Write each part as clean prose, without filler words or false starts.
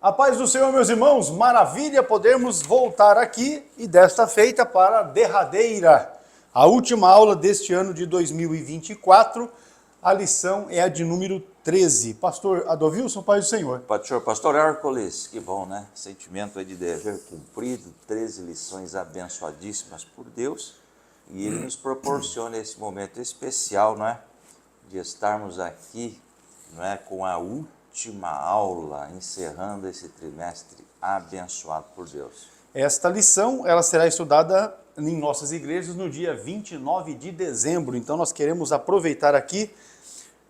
A paz do Senhor, meus irmãos, maravilha podermos voltar aqui e desta feita para a derradeira, a última aula deste ano de 2024, a lição é a de número 13. Pastor Adovilson, paz do Senhor. Pastor Hércules, que bom, né? Sentimento aí de dever cumprido, 13 lições abençoadíssimas por Deus, e Ele nos proporciona esse momento especial, não é? De estarmos aqui, não é? Com a última aula, encerrando esse trimestre abençoado por Deus. Esta lição, ela será estudada em nossas igrejas no dia 29 de dezembro, então nós queremos aproveitar aqui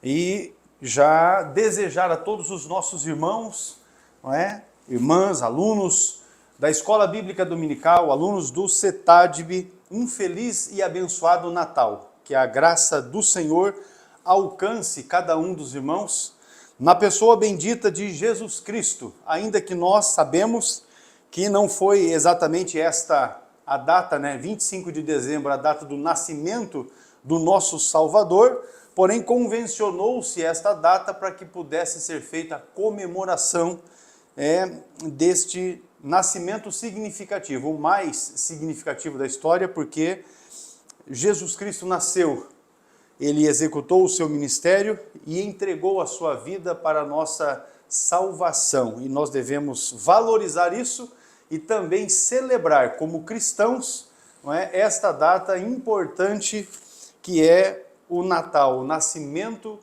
e já desejar a todos os nossos irmãos, não é? Irmãs, alunos da Escola Bíblica Dominical, alunos do CETADB, um feliz e abençoado Natal. Que a graça do Senhor alcance cada um dos irmãos na pessoa bendita de Jesus Cristo, ainda que nós sabemos que não foi exatamente esta a data, 25 de dezembro, a data do nascimento do nosso Salvador, porém convencionou-se esta data para que pudesse ser feita a comemoração deste nascimento significativo, o mais significativo da história, porque Jesus Cristo nasceu, ele executou o seu ministério e entregou a sua vida para a nossa salvação, e nós devemos valorizar isso e também celebrar como cristãos, não é, esta data importante que é o Natal, o nascimento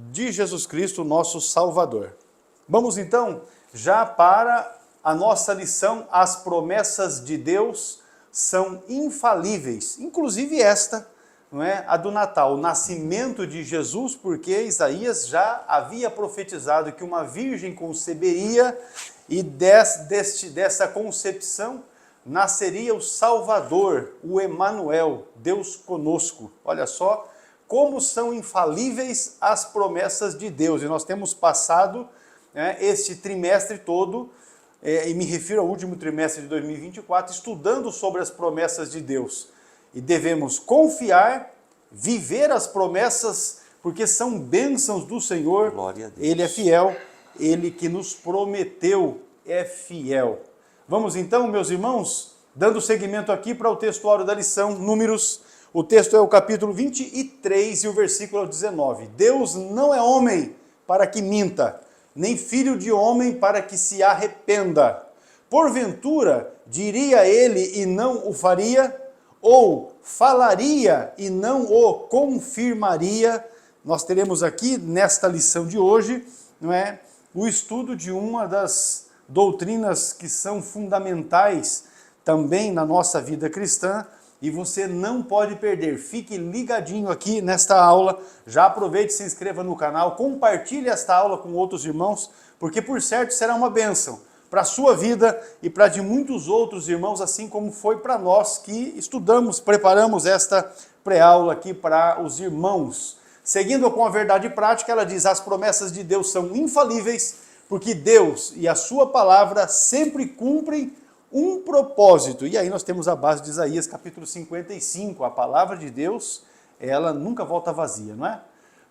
de Jesus Cristo, nosso Salvador. Vamos então já para a nossa lição. As promessas de Deus são infalíveis, inclusive esta, não é, a do Natal, o nascimento de Jesus, porque Isaías já havia profetizado que uma virgem conceberia e dessa concepção nasceria o Salvador, o Emanuel, Deus conosco. Olha só como são infalíveis as promessas de Deus. E nós temos passado este trimestre todo, e me refiro ao último trimestre de 2024, estudando sobre as promessas de Deus. E devemos confiar, viver as promessas, porque são bênçãos do Senhor. Glória a Deus. Ele é fiel, Ele que nos prometeu é fiel. Vamos então, meus irmãos, dando seguimento aqui para o textuário da lição, Números. O texto é o capítulo 23 e o versículo 19. Deus não é homem para que minta, nem filho de homem para que se arrependa. Porventura, diria ele e não o faria? Ou falaria e não o confirmaria? Nós teremos aqui, nesta lição de hoje, não é, o estudo de uma das doutrinas que são fundamentais também na nossa vida cristã, e você não pode perder. Fique ligadinho aqui nesta aula, já aproveite e se inscreva no canal, compartilhe esta aula com outros irmãos, porque por certo será uma bênção para a sua vida e para de muitos outros irmãos, assim como foi para nós que estudamos, preparamos esta pré-aula aqui para os irmãos. Seguindo com a verdade prática, ela diz: as promessas de Deus são infalíveis, porque Deus e a sua palavra sempre cumprem um propósito. E aí nós temos a base de Isaías, capítulo 55. A palavra de Deus, ela nunca volta vazia, não é?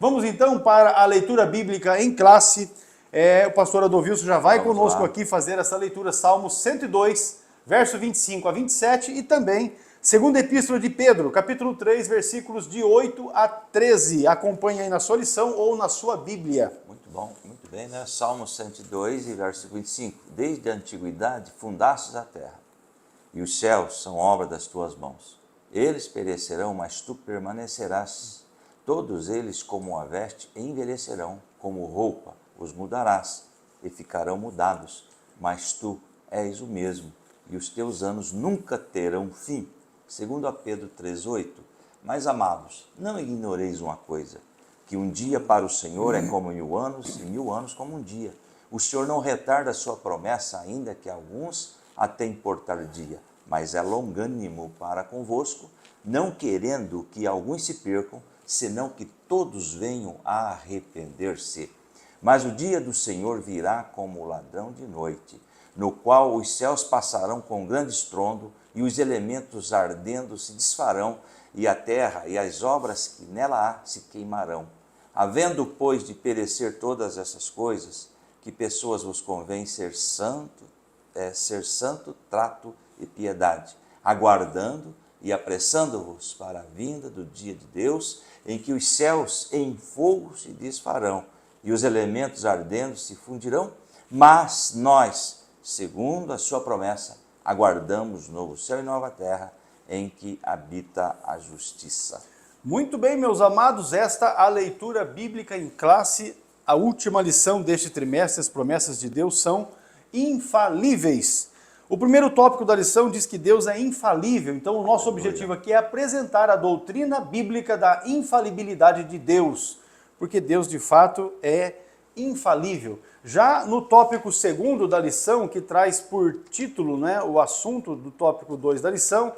Vamos então para a leitura bíblica em classe. O pastor Adovilson já vai conosco aqui fazer essa leitura, Salmos 102, verso 25 a 27, e também segunda epístola de Pedro, capítulo 3, versículos de 8 a 13. Acompanhe aí na sua lição ou na sua Bíblia. Muito bom, muito bem, né? Salmo 102 e verso 25. Desde a antiguidade fundastes a terra, e os céus são obra das tuas mãos. Eles perecerão, mas tu permanecerás. Todos eles, como a veste, envelhecerão, como roupa, os mudarás, e ficarão mudados. Mas tu és o mesmo, e os teus anos nunca terão fim. Segundo a Pedro 3,8. Mas, amados, não ignoreis uma coisa, que um dia para o Senhor é como 1000 anos, e 1000 anos como um dia. O Senhor não retarda a sua promessa, ainda que alguns a têm por tardia, mas é longânimo para convosco, não querendo que alguns se percam, senão que todos venham a arrepender-se. Mas o dia do Senhor virá como ladrão de noite, no qual os céus passarão com grande estrondo, e os elementos ardendo se desfarão, e a terra e as obras que nela há se queimarão. Havendo, pois, de perecer todas essas coisas, que pessoas vos convém ser santo, trato e piedade, aguardando e apressando-vos para a vinda do dia de Deus, em que os céus em fogo se desfarão e os elementos ardendo se fundirão, mas nós, segundo a sua promessa, aguardamos novo céu e nova terra, em que habita a justiça. Muito bem, meus amados, esta a leitura bíblica em classe. A última lição deste trimestre, as promessas de Deus são infalíveis. O primeiro tópico da lição diz que Deus é infalível, então o nosso objetivo aqui é apresentar a doutrina bíblica da infalibilidade de Deus, porque Deus de fato é infalível. Já no tópico segundo da lição, que traz por título, né, o assunto do tópico 2 da lição,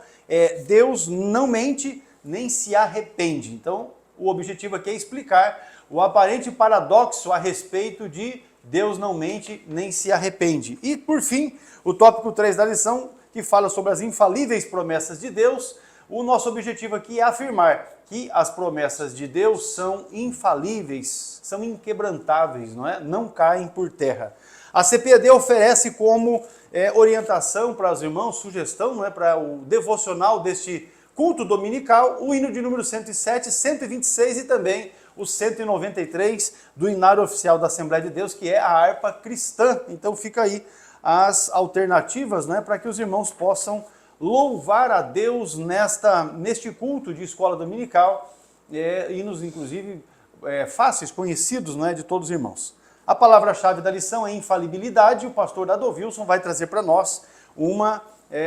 Deus não mente nem se arrepende. Então, o objetivo aqui é explicar o aparente paradoxo a respeito de Deus não mente nem se arrepende. E, por fim, o tópico 3 da lição, que fala sobre as infalíveis promessas de Deus. O nosso objetivo aqui é afirmar que as promessas de Deus são infalíveis, são inquebrantáveis, não é? Não caem por terra. A CPAD oferece como orientação para os irmãos, sugestão, não é, para o devocional deste culto dominical, o hino de número 107, 126 e também o 193 do Inário Oficial da Assembleia de Deus, que é a harpa cristã. Então fica aí as alternativas, né, para que os irmãos possam louvar a Deus neste culto de escola dominical, hinos inclusive fáceis, conhecidos, não é, de todos os irmãos. A palavra-chave da lição é infalibilidade. O pastor Adolfo vai trazer para nós uma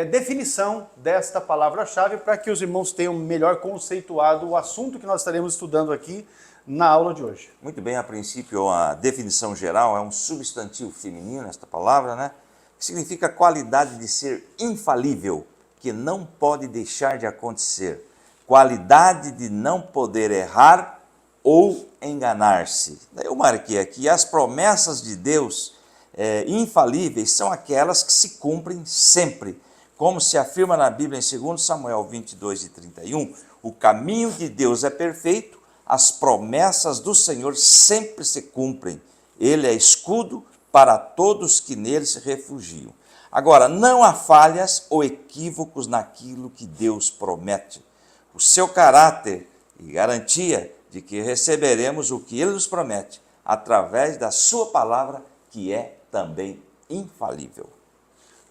definição desta palavra-chave para que os irmãos tenham melhor conceituado o assunto que nós estaremos estudando aqui na aula de hoje. Muito bem, a princípio a definição geral é um substantivo feminino, esta palavra, né? Que significa qualidade de ser infalível, que não pode deixar de acontecer, qualidade de não poder errar ou enganar-se. Eu marquei aqui, as promessas de Deus infalíveis são aquelas que se cumprem sempre, como se afirma na Bíblia em 2 Samuel 22 e 31, o caminho de Deus é perfeito, as promessas do Senhor sempre se cumprem, ele é escudo para todos que nele se refugiam. Agora, não há falhas ou equívocos naquilo que Deus promete. O seu caráter e garantia de que receberemos o que ele nos promete através da sua palavra, que é também infalível.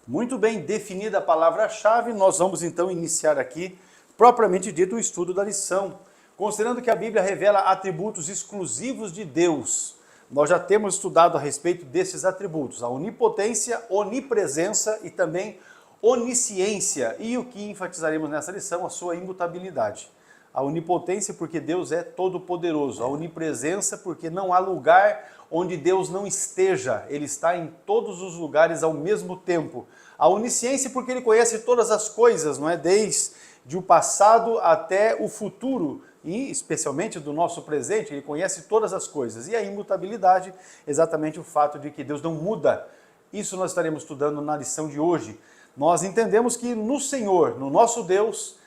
Muito bem definida a palavra-chave, nós vamos então iniciar aqui, propriamente dito, o estudo da lição. Considerando que a Bíblia revela atributos exclusivos de Deus, nós já temos estudado a respeito desses atributos, a onipotência, onipresença e também onisciência. E o que enfatizaremos nessa lição? A sua imutabilidade. A onipotência porque Deus é todo-poderoso, a onipresença porque não há lugar onde Deus não esteja, ele está em todos os lugares ao mesmo tempo. A onisciência porque ele conhece todas as coisas, não é? Desde o passado até o futuro, e especialmente do nosso presente, ele conhece todas as coisas. E a imutabilidade, exatamente o fato de que Deus não muda. Isso nós estaremos estudando na lição de hoje. Nós entendemos que no Senhor, no nosso Deus,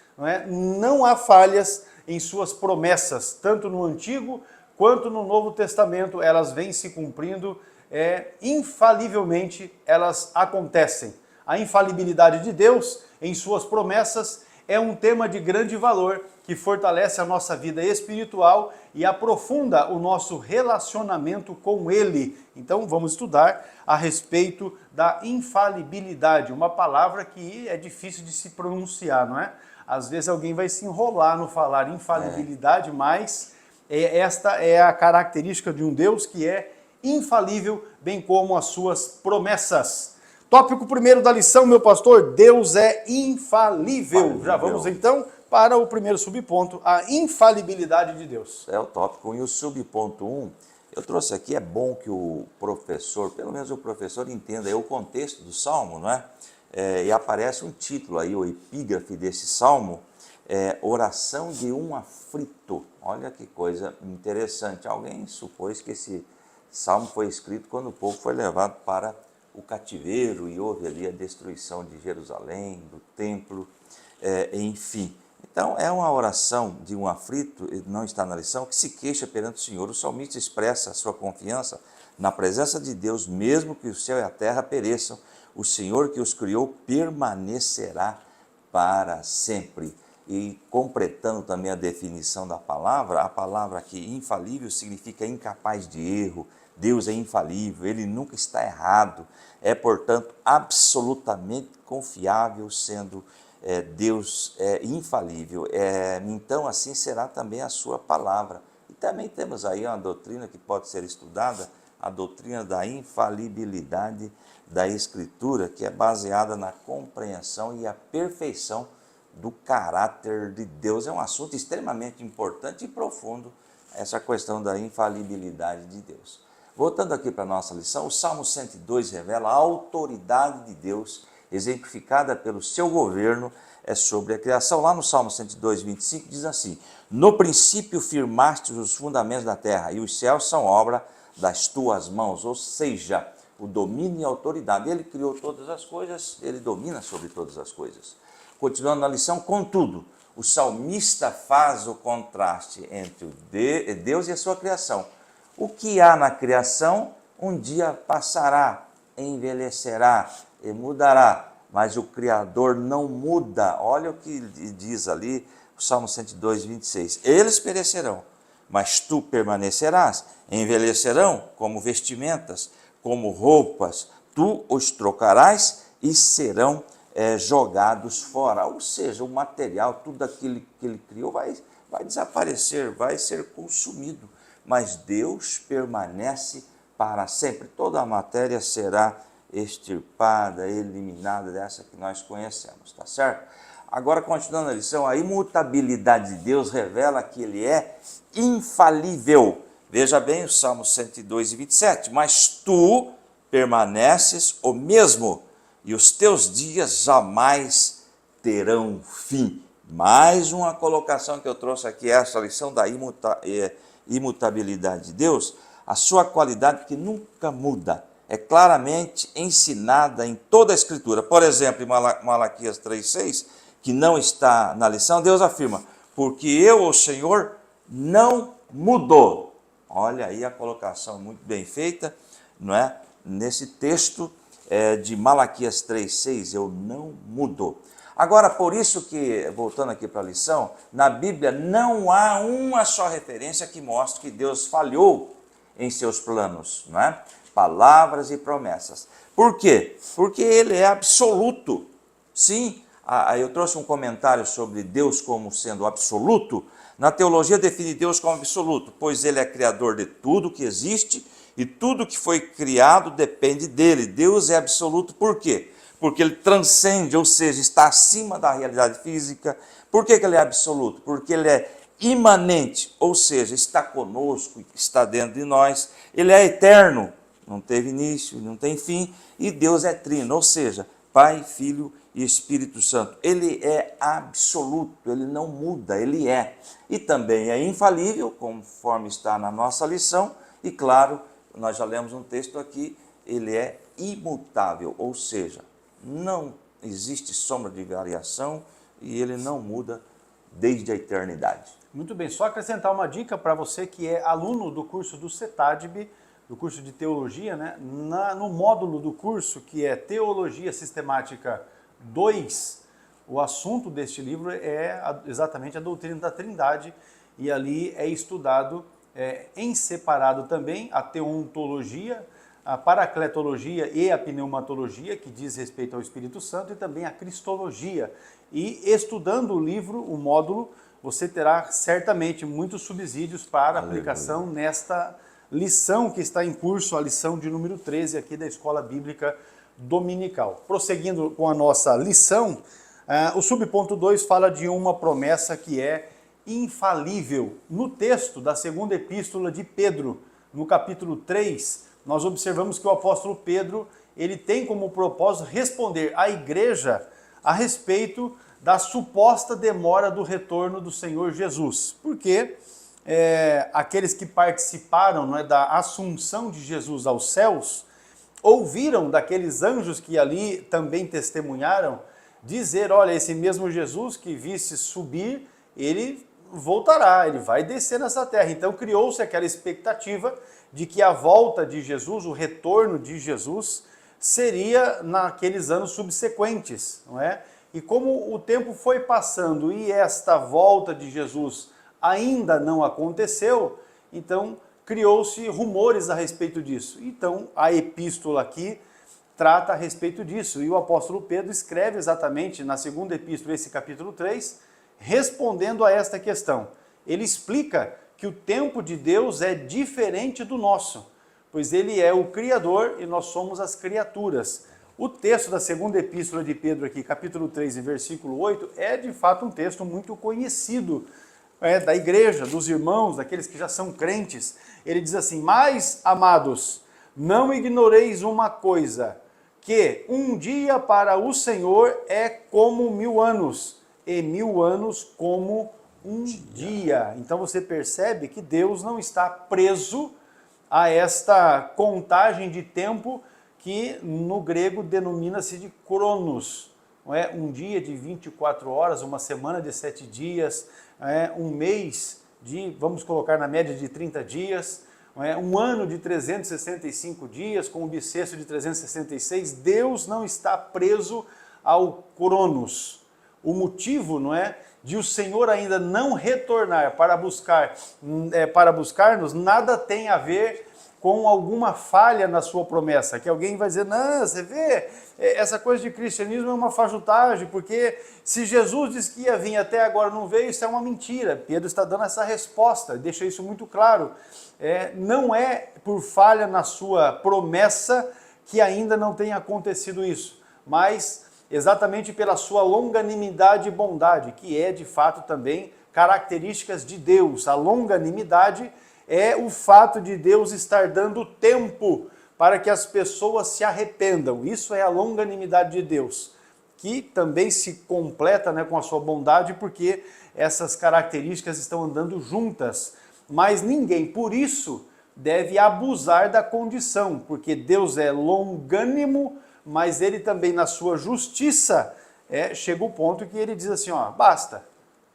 não há falhas em suas promessas, tanto no Antigo quanto no Novo Testamento, elas vêm se cumprindo, infalivelmente elas acontecem. A infalibilidade de Deus em suas promessas é um tema de grande valor que fortalece a nossa vida espiritual e aprofunda o nosso relacionamento com Ele. Então vamos estudar a respeito da infalibilidade, uma palavra que é difícil de se pronunciar, não é? Às vezes alguém vai se enrolar no falar infalibilidade, mas esta é a característica de um Deus que é infalível, bem como as suas promessas. Tópico primeiro da lição, meu pastor, Deus é infalível. Já vamos então para o primeiro subponto, a infalibilidade de Deus. É o tópico 1 e o subponto 1. Eu trouxe aqui, é bom que o professor, pelo menos o professor, entenda aí o contexto do Salmo, não é? E aparece um título aí, o epígrafe desse Salmo, Oração de um Aflito. Olha que coisa interessante. Alguém supôs que esse Salmo foi escrito quando o povo foi levado para o cativeiro e houve ali a destruição de Jerusalém, do templo, enfim. Então, é uma oração de um aflito, não está na lição, que se queixa perante o Senhor. O salmista expressa a sua confiança na presença de Deus, mesmo que o céu e a terra pereçam, o Senhor que os criou permanecerá para sempre. E completando também a definição da palavra, a palavra aqui infalível significa incapaz de erro. Deus é infalível, ele nunca está errado, é, portanto, absolutamente confiável, sendo Deus infalível. Então, assim será também a sua palavra. E também temos aí uma doutrina que pode ser estudada, a doutrina da infalibilidade da Escritura, que é baseada na compreensão e a perfeição do caráter de Deus. É um assunto extremamente importante e profundo, essa questão da infalibilidade de Deus. Voltando aqui para a nossa lição, o Salmo 102 revela a autoridade de Deus, exemplificada pelo seu governo sobre a criação. Lá no Salmo 102, 25, diz assim: no princípio firmaste os fundamentos da terra, e os céus são obra das tuas mãos. Ou seja, o domínio e a autoridade. Ele criou todas as coisas, ele domina sobre todas as coisas. Continuando na lição, contudo, o salmista faz o contraste entre Deus e a sua criação. O que há na criação um dia passará, envelhecerá e mudará, mas o Criador não muda. Olha o que diz ali o Salmo 102, 26. Eles perecerão, mas tu permanecerás. Envelhecerão como vestimentas, como roupas, tu os trocarás e serão jogados fora. Ou seja, o material, tudo aquilo que ele criou vai desaparecer, vai ser consumido. Mas Deus permanece para sempre. Toda a matéria será extirpada, eliminada dessa que nós conhecemos, tá certo? Agora, continuando a lição, a imutabilidade de Deus revela que ele é infalível. Veja bem o Salmo 102 e 27. Mas tu permaneces o mesmo, e os teus dias jamais terão fim. Mais uma colocação que eu trouxe aqui, essa lição da imutabilidade de Deus, a sua qualidade que nunca muda, é claramente ensinada em toda a Escritura. Por exemplo, em Malaquias 3,6, que não está na lição, Deus afirma: porque eu, o Senhor, não mudou. Olha aí a colocação muito bem feita, não é? Nesse texto de Malaquias 3,6, eu não mudou. Agora, por isso que, voltando aqui para a lição, na Bíblia não há uma só referência que mostre que Deus falhou em seus planos, não é? Palavras e promessas. Por quê? Porque ele é absoluto. Sim, eu trouxe um comentário sobre Deus como sendo absoluto. Na teologia define Deus como absoluto, pois ele é criador de tudo que existe e tudo que foi criado depende dele. Deus é absoluto por quê? Porque ele transcende, ou seja, está acima da realidade física. Por que ele é absoluto? Porque ele é imanente, ou seja, está conosco, está dentro de nós. Ele é eterno, não teve início, não tem fim. E Deus é trino, ou seja, Pai, Filho e Espírito Santo. Ele é absoluto, ele não muda, ele é. E também é infalível, conforme está na nossa lição. E claro, nós já lemos um texto aqui, ele é imutável, ou seja, não existe sombra de variação e ele não muda desde a eternidade. Muito bem, só acrescentar uma dica para você que é aluno do curso do CETADB, do curso de Teologia, né? No módulo do curso, que é Teologia Sistemática 2, o assunto deste livro é exatamente a doutrina da Trindade, e ali é estudado em separado também a teontologia, a paracletologia e a pneumatologia, que diz respeito ao Espírito Santo, e também a cristologia. E estudando o livro, o módulo, você terá certamente muitos subsídios para aplicação nesta lição que está em curso, a lição de número 13 aqui da Escola Bíblica Dominical. Prosseguindo com a nossa lição, o subponto 2 fala de uma promessa que é infalível. No texto da segunda epístola de Pedro, no capítulo 3, nós observamos que o apóstolo Pedro, ele tem como propósito responder à igreja a respeito da suposta demora do retorno do Senhor Jesus. Porque aqueles que participaram, não é, da assunção de Jesus aos céus, ouviram daqueles anjos que ali também testemunharam dizer, olha, esse mesmo Jesus que visse subir, ele voltará, ele vai descer nessa terra. Então criou-se aquela expectativa de que a volta de Jesus, o retorno de Jesus, seria naqueles anos subsequentes, não é? E como o tempo foi passando e esta volta de Jesus ainda não aconteceu, então criou-se rumores a respeito disso. Então a epístola aqui trata a respeito disso. E o apóstolo Pedro escreve exatamente na segunda epístola, esse capítulo 3, respondendo a esta questão. Ele explica que o tempo de Deus é diferente do nosso, pois ele é o Criador e nós somos as criaturas. O texto da segunda epístola de Pedro aqui, capítulo 3 e versículo 8, é de fato um texto muito conhecido da igreja, dos irmãos, daqueles que já são crentes. Ele diz assim, mas, amados, não ignoreis uma coisa, que um dia para o Senhor é como 1000 anos, e 1000 anos como um dia. Então você percebe que Deus não está preso a esta contagem de tempo que no grego denomina-se de cronos. Não é? Um dia de 24 horas, uma semana de 7 dias, um mês de, vamos colocar na média de 30 dias, um ano de 365 dias, com um bissexto de 366, Deus não está preso ao cronos. O motivo, não é, de o Senhor ainda não retornar para buscar-nos, nada tem a ver com alguma falha na sua promessa, que alguém vai dizer, não, você vê, essa coisa de cristianismo é uma fajutagem, porque se Jesus disse que ia vir até agora não veio, isso é uma mentira. Pedro está dando essa resposta, deixa isso muito claro. Não é por falha na sua promessa que ainda não tenha acontecido isso, mas exatamente pela sua longanimidade e bondade, que é de fato também características de Deus. A longanimidade é o fato de Deus estar dando tempo para que as pessoas se arrependam. Isso é a longanimidade de Deus, que também se completa, com a sua bondade, porque essas características estão andando juntas. Mas ninguém, por isso, deve abusar da condição, porque Deus é longânimo, mas ele também, na sua justiça, chega o ponto que ele diz assim, basta,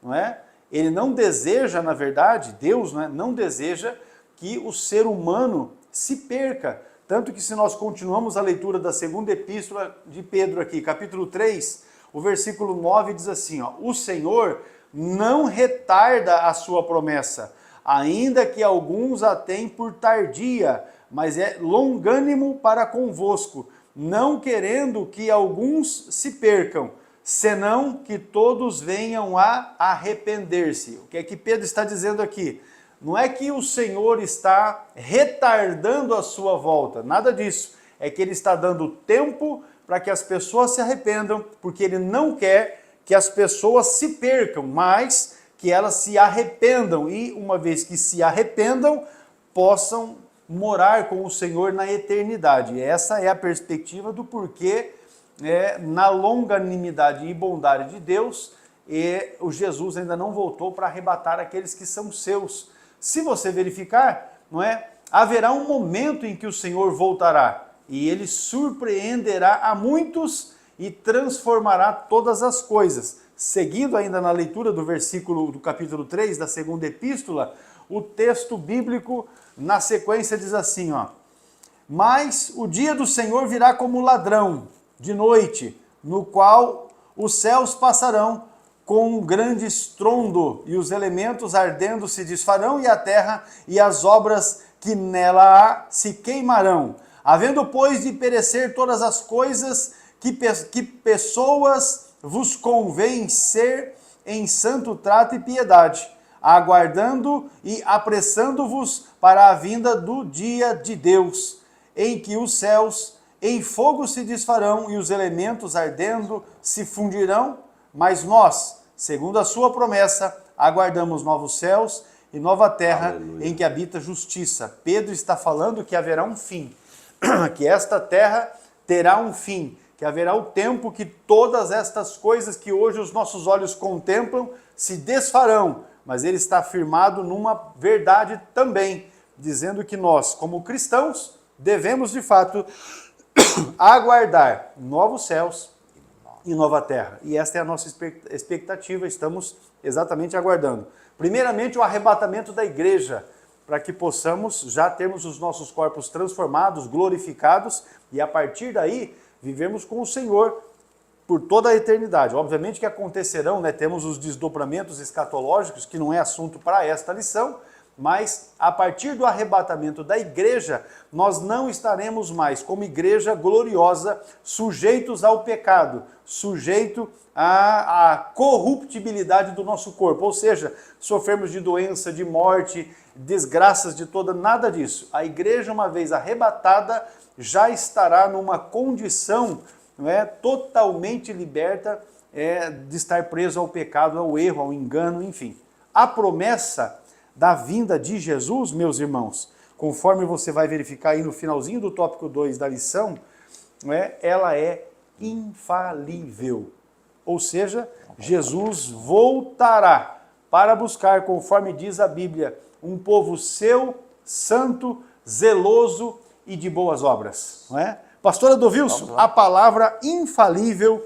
não é? Ele não deseja, na verdade, Deus não deseja que o ser humano se perca. Tanto que se nós continuamos a leitura da segunda epístola de Pedro aqui, capítulo 3, o versículo 9 diz assim, o Senhor não retarda a sua promessa, ainda que alguns a têm por tardia, mas é longânimo para convosco, não querendo que alguns se percam, senão que todos venham a arrepender-se. O que é que Pedro está dizendo aqui? Não é que o Senhor está retardando a sua volta, nada disso. É que ele está dando tempo para que as pessoas se arrependam, porque ele não quer que as pessoas se percam, mas que elas se arrependam e, uma vez que se arrependam, possam morar com o Senhor na eternidade. Essa é a perspectiva do porquê na longanimidade e bondade de Deus, o Jesus ainda não voltou para arrebatar aqueles que são seus. Se você verificar, haverá um momento em que o Senhor voltará e ele surpreenderá a muitos e transformará todas as coisas. Seguindo ainda na leitura do versículo do capítulo 3 da segunda epístola, o texto bíblico na sequência diz assim, mas o dia do Senhor virá como ladrão de noite, no qual os céus passarão com um grande estrondo, e os elementos ardendo se desfarão, e a terra e as obras que nela há se queimarão. Havendo, pois, de perecer todas as coisas que pessoas vos convém ser em santo trato e piedade, aguardando e apressando-vos para a vinda do dia de Deus, em que os céus em fogo se desfarão e os elementos ardendo se fundirão, mas nós, segundo a sua promessa, aguardamos novos céus e nova terra, aleluia, em que habita justiça. Pedro está falando que haverá um fim, que esta terra terá um fim, que haverá o tempo que todas estas coisas que hoje os nossos olhos contemplam se desfarão, mas ele está afirmado numa verdade também, dizendo que nós, como cristãos, devemos de fato aguardar novos céus e nova terra. E esta é a nossa expectativa, estamos exatamente aguardando. Primeiramente, o arrebatamento da igreja, para que possamos já termos os nossos corpos transformados, glorificados, e a partir daí, vivermos com o Senhor por toda a eternidade. Obviamente que acontecerão, né? Temos os desdobramentos escatológicos, que não é assunto para esta lição, mas a partir do arrebatamento da igreja, nós não estaremos mais como igreja gloriosa, sujeitos ao pecado, sujeito à corruptibilidade do nosso corpo, ou seja, sofremos de doença, de morte, desgraças de toda, nada disso. A igreja, uma vez arrebatada, já estará numa condição, não é, totalmente liberta de estar preso ao pecado, ao erro, ao engano, enfim. A promessa da vinda de Jesus, meus irmãos, conforme você vai verificar aí no finalzinho do tópico 2 da lição, ela é infalível. Ou seja, Jesus voltará para buscar, conforme diz a Bíblia, um povo seu, santo, zeloso e de boas obras. Não é? Pastor Adolvilson, a palavra infalível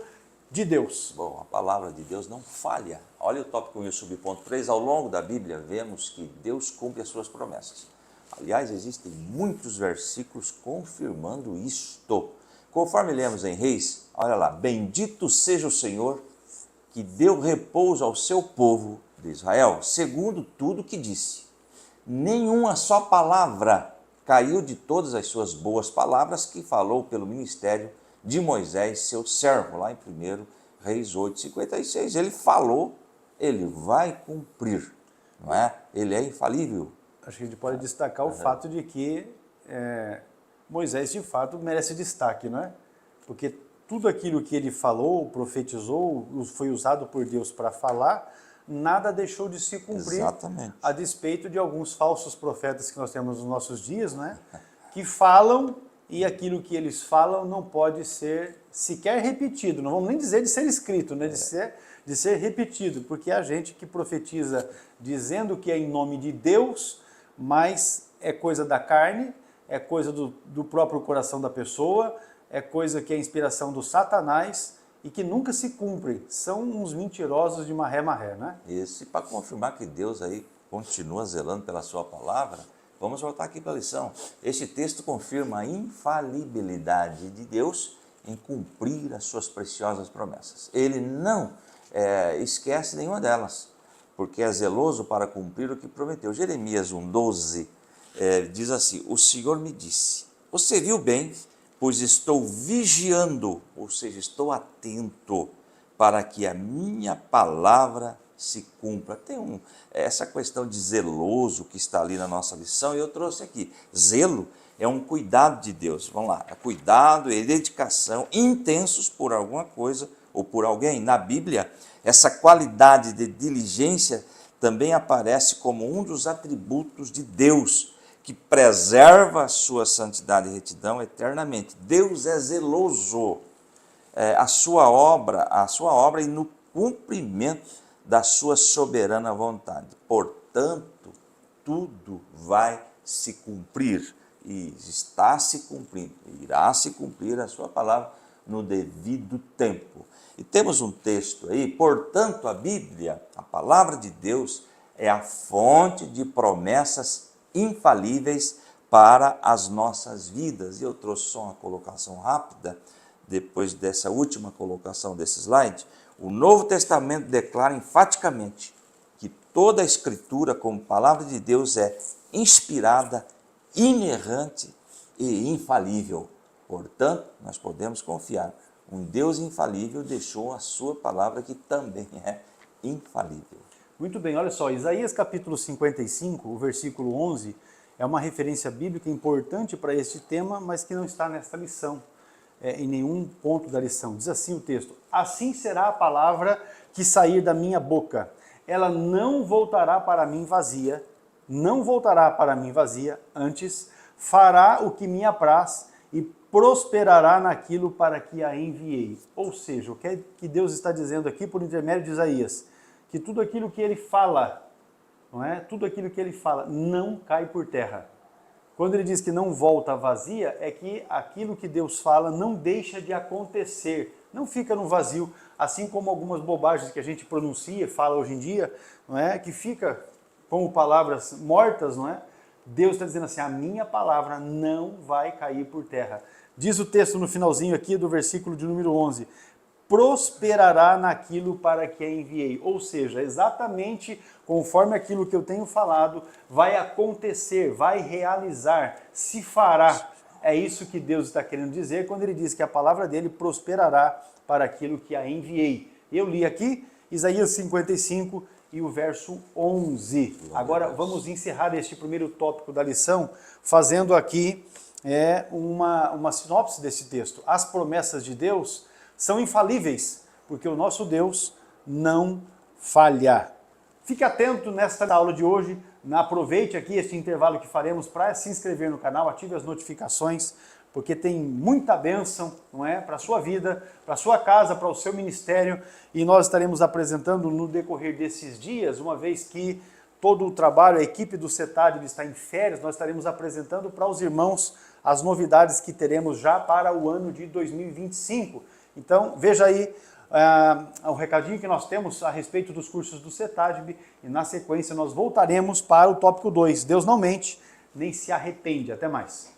de Deus. Bom, a palavra de Deus não falha. Olha o tópico 1 e o subponto 3. Ao longo da Bíblia, vemos que Deus cumpre as suas promessas. Aliás, existem muitos versículos confirmando isto. Conforme lemos em Reis, olha lá, bendito seja o Senhor que deu repouso ao seu povo de Israel, segundo tudo que disse. Nenhuma só palavra caiu de todas as suas boas palavras que falou pelo ministério de Moisés, seu servo, lá em 1 Reis 8:56. Ele falou, ele vai cumprir, não é? Ele é infalível. Acho que a gente pode destacar o fato de que Moisés, de fato, merece destaque, não é? Porque tudo aquilo que ele falou, profetizou, foi usado por Deus para falar, nada deixou de se cumprir. Exatamente. A despeito de alguns falsos profetas que nós temos nos nossos dias, né? Que falam e aquilo que eles falam não pode ser sequer repetido, não vamos nem dizer de ser escrito, né? De ser repetido, porque é a gente que profetiza dizendo que é em nome de Deus, mas é coisa da carne, é coisa do próprio coração da pessoa, é coisa que é inspiração do Satanás e que nunca se cumpre. São uns mentirosos de maré, né? Isso, e para confirmar que Deus aí continua zelando pela sua palavra, vamos voltar aqui para a lição. Este texto confirma a infalibilidade de Deus em cumprir as suas preciosas promessas. Ele não esquece nenhuma delas, porque é zeloso para cumprir o que prometeu. Jeremias 1:12 diz assim, o Senhor me disse, você viu bem, pois estou vigiando, ou seja, estou atento para que a minha palavra se cumpra. Tem essa questão de zeloso que está ali na nossa lição, e eu trouxe aqui. Zelo é um cuidado de Deus. Vamos lá, é cuidado e dedicação intensos por alguma coisa ou por alguém. Na Bíblia, essa qualidade de diligência também aparece como um dos atributos de Deus, que preserva a sua santidade e retidão eternamente. Deus é zeloso, a sua obra e no cumprimento da sua soberana vontade. Portanto, tudo vai se cumprir e está se cumprindo, irá se cumprir a sua palavra no devido tempo. E temos um texto aí, portanto, a Bíblia, a palavra de Deus, é a fonte de promessas infalíveis para as nossas vidas. E eu trouxe só uma colocação rápida, depois dessa última colocação desse slide. O Novo Testamento declara enfaticamente que toda a Escritura, como palavra de Deus, é inspirada, inerrante e infalível. Portanto, nós podemos confiar. Um Deus infalível deixou a sua palavra, que também é infalível. Muito bem, olha só, Isaías capítulo 55, o versículo 11, é uma referência bíblica importante para este tema, mas que não está nesta lição, em nenhum ponto da lição. Diz assim o texto, assim será a palavra que sair da minha boca, ela não voltará para mim vazia, antes fará o que me apraz e prosperará naquilo para que a enviei. Ou seja, o que é que Deus está dizendo aqui por intermédio de Isaías? Que tudo aquilo que ele fala, não é? Tudo aquilo que ele fala não cai por terra. Quando ele diz que não volta vazia, é que aquilo que Deus fala não deixa de acontecer, não fica no vazio, assim como algumas bobagens que a gente pronuncia, fala hoje em dia, não é? Que fica como palavras mortas, não é? Deus está dizendo assim, a minha palavra não vai cair por terra. Diz o texto no finalzinho aqui do versículo de número 11, prosperará naquilo para que a enviei. Ou seja, exatamente conforme aquilo que eu tenho falado, vai acontecer, vai realizar, se fará. É isso que Deus está querendo dizer quando ele diz que a palavra dele prosperará para aquilo que a enviei. Eu li aqui Isaías 55 e o verso 11. Agora vamos encerrar este primeiro tópico da lição fazendo aqui uma sinopse desse texto. As promessas de Deus são infalíveis, porque o nosso Deus não falha. Fique atento nesta aula de hoje, aproveite aqui este intervalo que faremos para se inscrever no canal, ative as notificações, porque tem muita bênção, não é? Para a sua vida, para a sua casa, para o seu ministério, e nós estaremos apresentando no decorrer desses dias, uma vez que todo o trabalho, a equipe do CETAD está em férias, nós estaremos apresentando para os irmãos as novidades que teremos já para o ano de 2025. Então, veja aí o recadinho que nós temos a respeito dos cursos do CETADB e na sequência nós voltaremos para o tópico 2. Deus não mente, nem se arrepende. Até mais.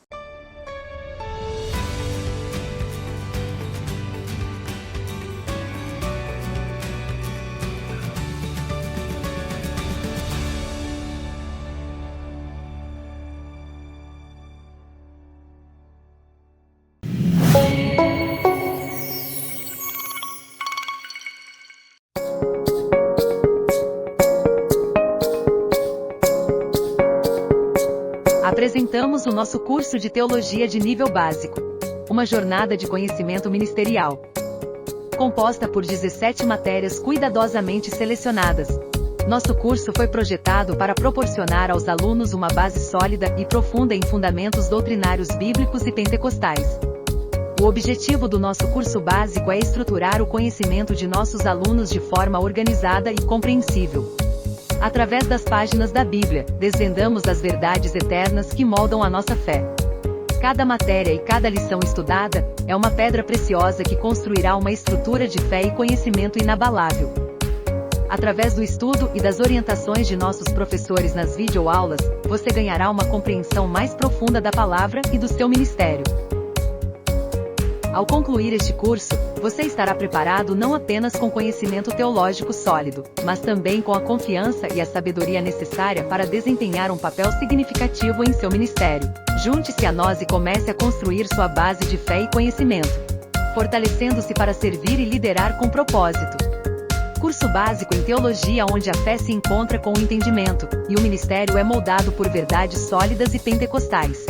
Apresentamos o nosso curso de Teologia de Nível Básico, uma jornada de conhecimento ministerial, composta por 17 matérias cuidadosamente selecionadas. Nosso curso foi projetado para proporcionar aos alunos uma base sólida e profunda em fundamentos doutrinários bíblicos e pentecostais. O objetivo do nosso curso básico é estruturar o conhecimento de nossos alunos de forma organizada e compreensível. Através das páginas da Bíblia, desvendamos as verdades eternas que moldam a nossa fé. Cada matéria e cada lição estudada é uma pedra preciosa que construirá uma estrutura de fé e conhecimento inabalável. Através do estudo e das orientações de nossos professores nas videoaulas, você ganhará uma compreensão mais profunda da palavra e do seu ministério. Ao concluir este curso, você estará preparado não apenas com conhecimento teológico sólido, mas também com a confiança e a sabedoria necessária para desempenhar um papel significativo em seu ministério. Junte-se a nós e comece a construir sua base de fé e conhecimento, fortalecendo-se para servir e liderar com propósito. Curso básico em teologia onde a fé se encontra com o entendimento, e o ministério é moldado por verdades sólidas e pentecostais.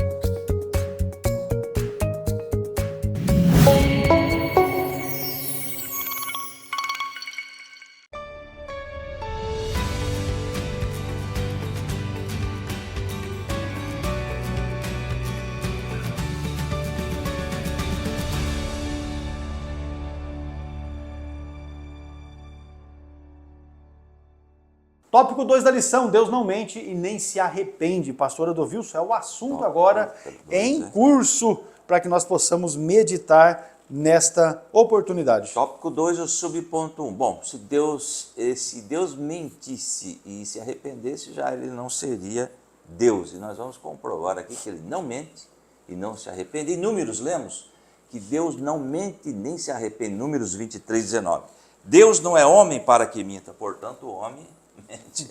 Tópico 2 da lição, Deus não mente e nem se arrepende. Pastor Adovilson, é o assunto agora em curso para que nós possamos meditar nesta oportunidade. Tópico 2, o subponto 1. Bom, se Deus mentisse e se arrependesse, já ele não seria Deus. E nós vamos comprovar aqui que ele não mente e não se arrepende. Em Números, lemos que Deus não mente nem se arrepende. Números 23, 19. Deus não é homem para que minta, portanto o homem mente.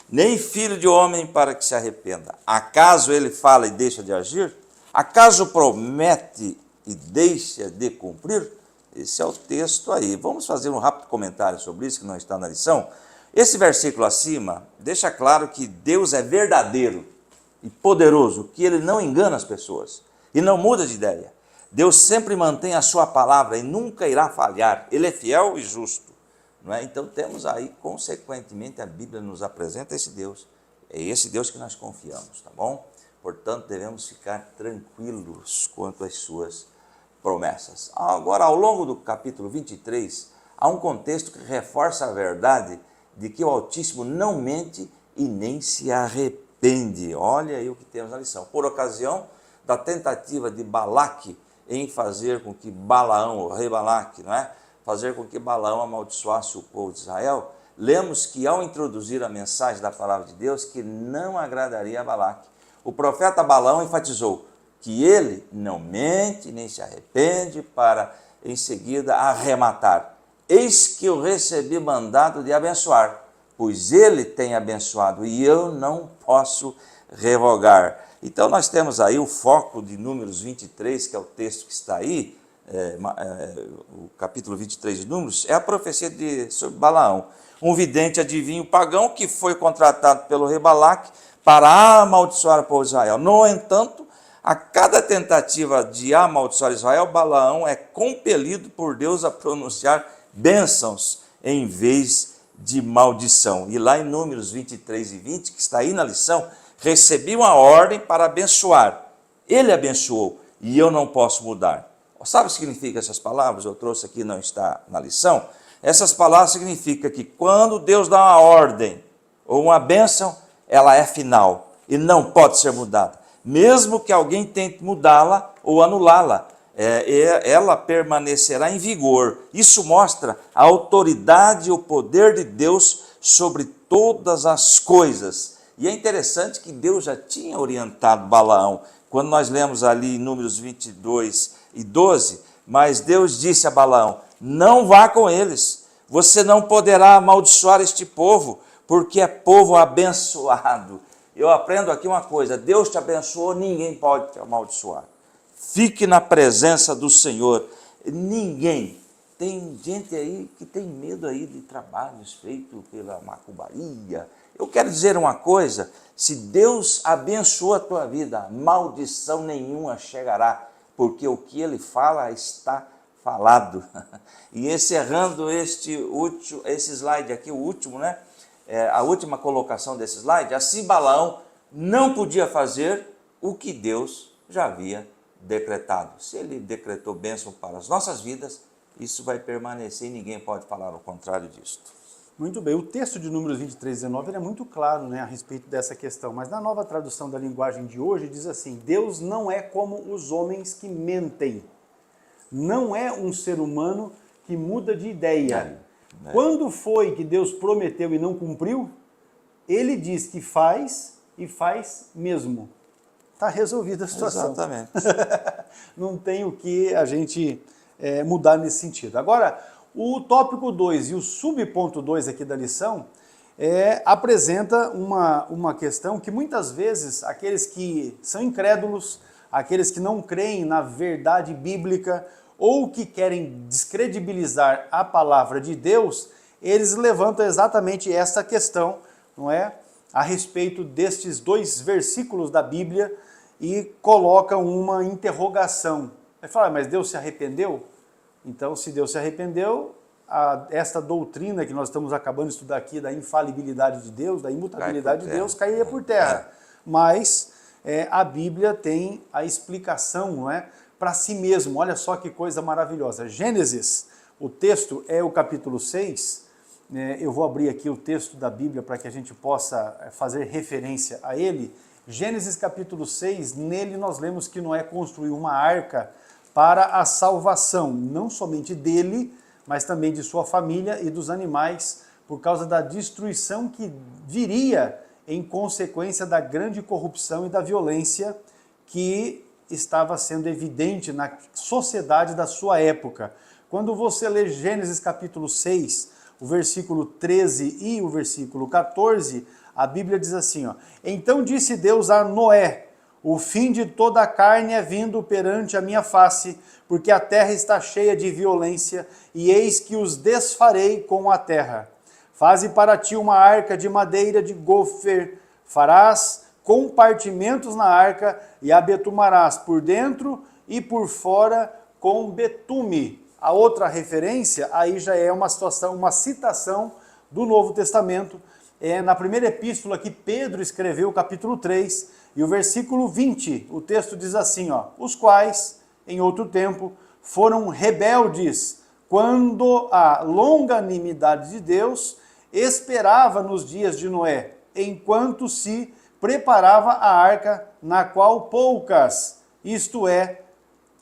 Nem filho de homem para que se arrependa. Acaso ele fala e deixa de agir? Acaso promete e deixa de cumprir? Esse é o texto aí. Vamos fazer um rápido comentário sobre isso, que não está na lição. Esse versículo acima deixa claro que Deus é verdadeiro e poderoso, que ele não engana as pessoas e não muda de ideia. Deus sempre mantém a sua palavra e nunca irá falhar. Ele é fiel e justo. Não é? Então temos aí, consequentemente, a Bíblia nos apresenta esse Deus. É esse Deus que nós confiamos, tá bom? Portanto, devemos ficar tranquilos quanto às suas promessas. Agora, ao longo do capítulo 23, há um contexto que reforça a verdade de que o Altíssimo não mente e nem se arrepende. Olha aí o que temos na lição. Por ocasião da tentativa de Balaque em fazer com que Balaão, o rei Balaque, não é? Fazer com que Balaão amaldiçoasse o povo de Israel, lemos que ao introduzir a mensagem da palavra de Deus, que não agradaria a Balaque. O profeta Balaão enfatizou que ele não mente nem se arrepende para em seguida arrematar. Eis que eu recebi mandado de abençoar, pois ele tem abençoado e eu não posso revogar. Então nós temos aí o foco de Números 23, que é o texto que está aí, o capítulo 23 de Números, é a profecia sobre Balaão, um vidente adivinho pagão que foi contratado pelo rei Balaque para amaldiçoar o povo de Israel. No entanto, a cada tentativa de amaldiçoar Israel, Balaão é compelido por Deus a pronunciar bênçãos em vez de maldição. E lá em Números 23 e 20, que está aí na lição, recebi uma ordem para abençoar. Ele abençoou e eu não posso mudar. Sabe o que significa essas palavras? Eu trouxe aqui, não está na lição. Essas palavras significam que quando Deus dá uma ordem ou uma bênção, ela é final e não pode ser mudada. Mesmo que alguém tente mudá-la ou anulá-la, ela permanecerá em vigor. Isso mostra a autoridade e o poder de Deus sobre todas as coisas. E é interessante que Deus já tinha orientado Balaão. Quando nós lemos ali em Números 22 e 12, mas Deus disse a Balaão, não vá com eles, você não poderá amaldiçoar este povo, porque é povo abençoado. Eu aprendo aqui uma coisa, Deus te abençoou, ninguém pode te amaldiçoar. Fique na presença do Senhor. Ninguém. Tem gente aí que tem medo aí de trabalhos feitos pela macumbaria. Eu quero dizer uma coisa, se Deus abençoa a tua vida, maldição nenhuma chegará, porque o que ele fala está falado. E encerrando esse slide aqui, o último, né? A última colocação desse slide, assim Balaão não podia fazer o que Deus já havia decretado. Se ele decretou bênção para as nossas vidas, isso vai permanecer e ninguém pode falar o contrário disso. Muito bem, o texto de Números 23, 19 é muito claro, né, a respeito dessa questão, mas na nova tradução da linguagem de hoje diz assim, Deus não é como os homens que mentem, não é um ser humano que muda de ideia. Quando foi que Deus prometeu e não cumpriu? Ele diz que faz e faz mesmo. Está resolvida a situação. Exatamente. Não tem o que a gente mudar nesse sentido. Agora, o tópico 2 e o subponto 2 aqui da lição apresenta uma questão que muitas vezes aqueles que são incrédulos, aqueles que não creem na verdade bíblica ou que querem descredibilizar a palavra de Deus, eles levantam exatamente essa questão, não é? A respeito destes 2 versículos da Bíblia e colocam uma interrogação. Vai falar, mas Deus se arrependeu? Então, se Deus se arrependeu, esta doutrina que nós estamos acabando de estudar aqui, da infalibilidade de Deus, da imutabilidade de Deus, cairia por terra. Mas a Bíblia tem a explicação, não é? Para si mesmo. Olha só que coisa maravilhosa. Gênesis, o texto é o capítulo 6. Eu vou abrir aqui o texto da Bíblia para que a gente possa fazer referência a ele. Gênesis capítulo 6, nele nós lemos que Noé construiu uma arca para a salvação, não somente dele, mas também de sua família e dos animais, por causa da destruição que viria em consequência da grande corrupção e da violência que estava sendo evidente na sociedade da sua época. Quando você lê Gênesis capítulo 6, o versículo 13 e o versículo 14, a Bíblia diz assim, ó, então disse Deus a Noé, o fim de toda a carne é vindo perante a minha face, porque a terra está cheia de violência, e eis que os desfarei com a terra. Faze para ti uma arca de madeira de gofer, farás compartimentos na arca, e a betumarás por dentro e por fora com betume. A outra referência, aí já é uma situação, uma citação do Novo Testamento, na primeira epístola que Pedro escreveu, capítulo 3, e o versículo 20, o texto diz assim, ó, os quais, em outro tempo, foram rebeldes, quando a longanimidade de Deus esperava nos dias de Noé, enquanto se preparava a arca, na qual poucas, isto é,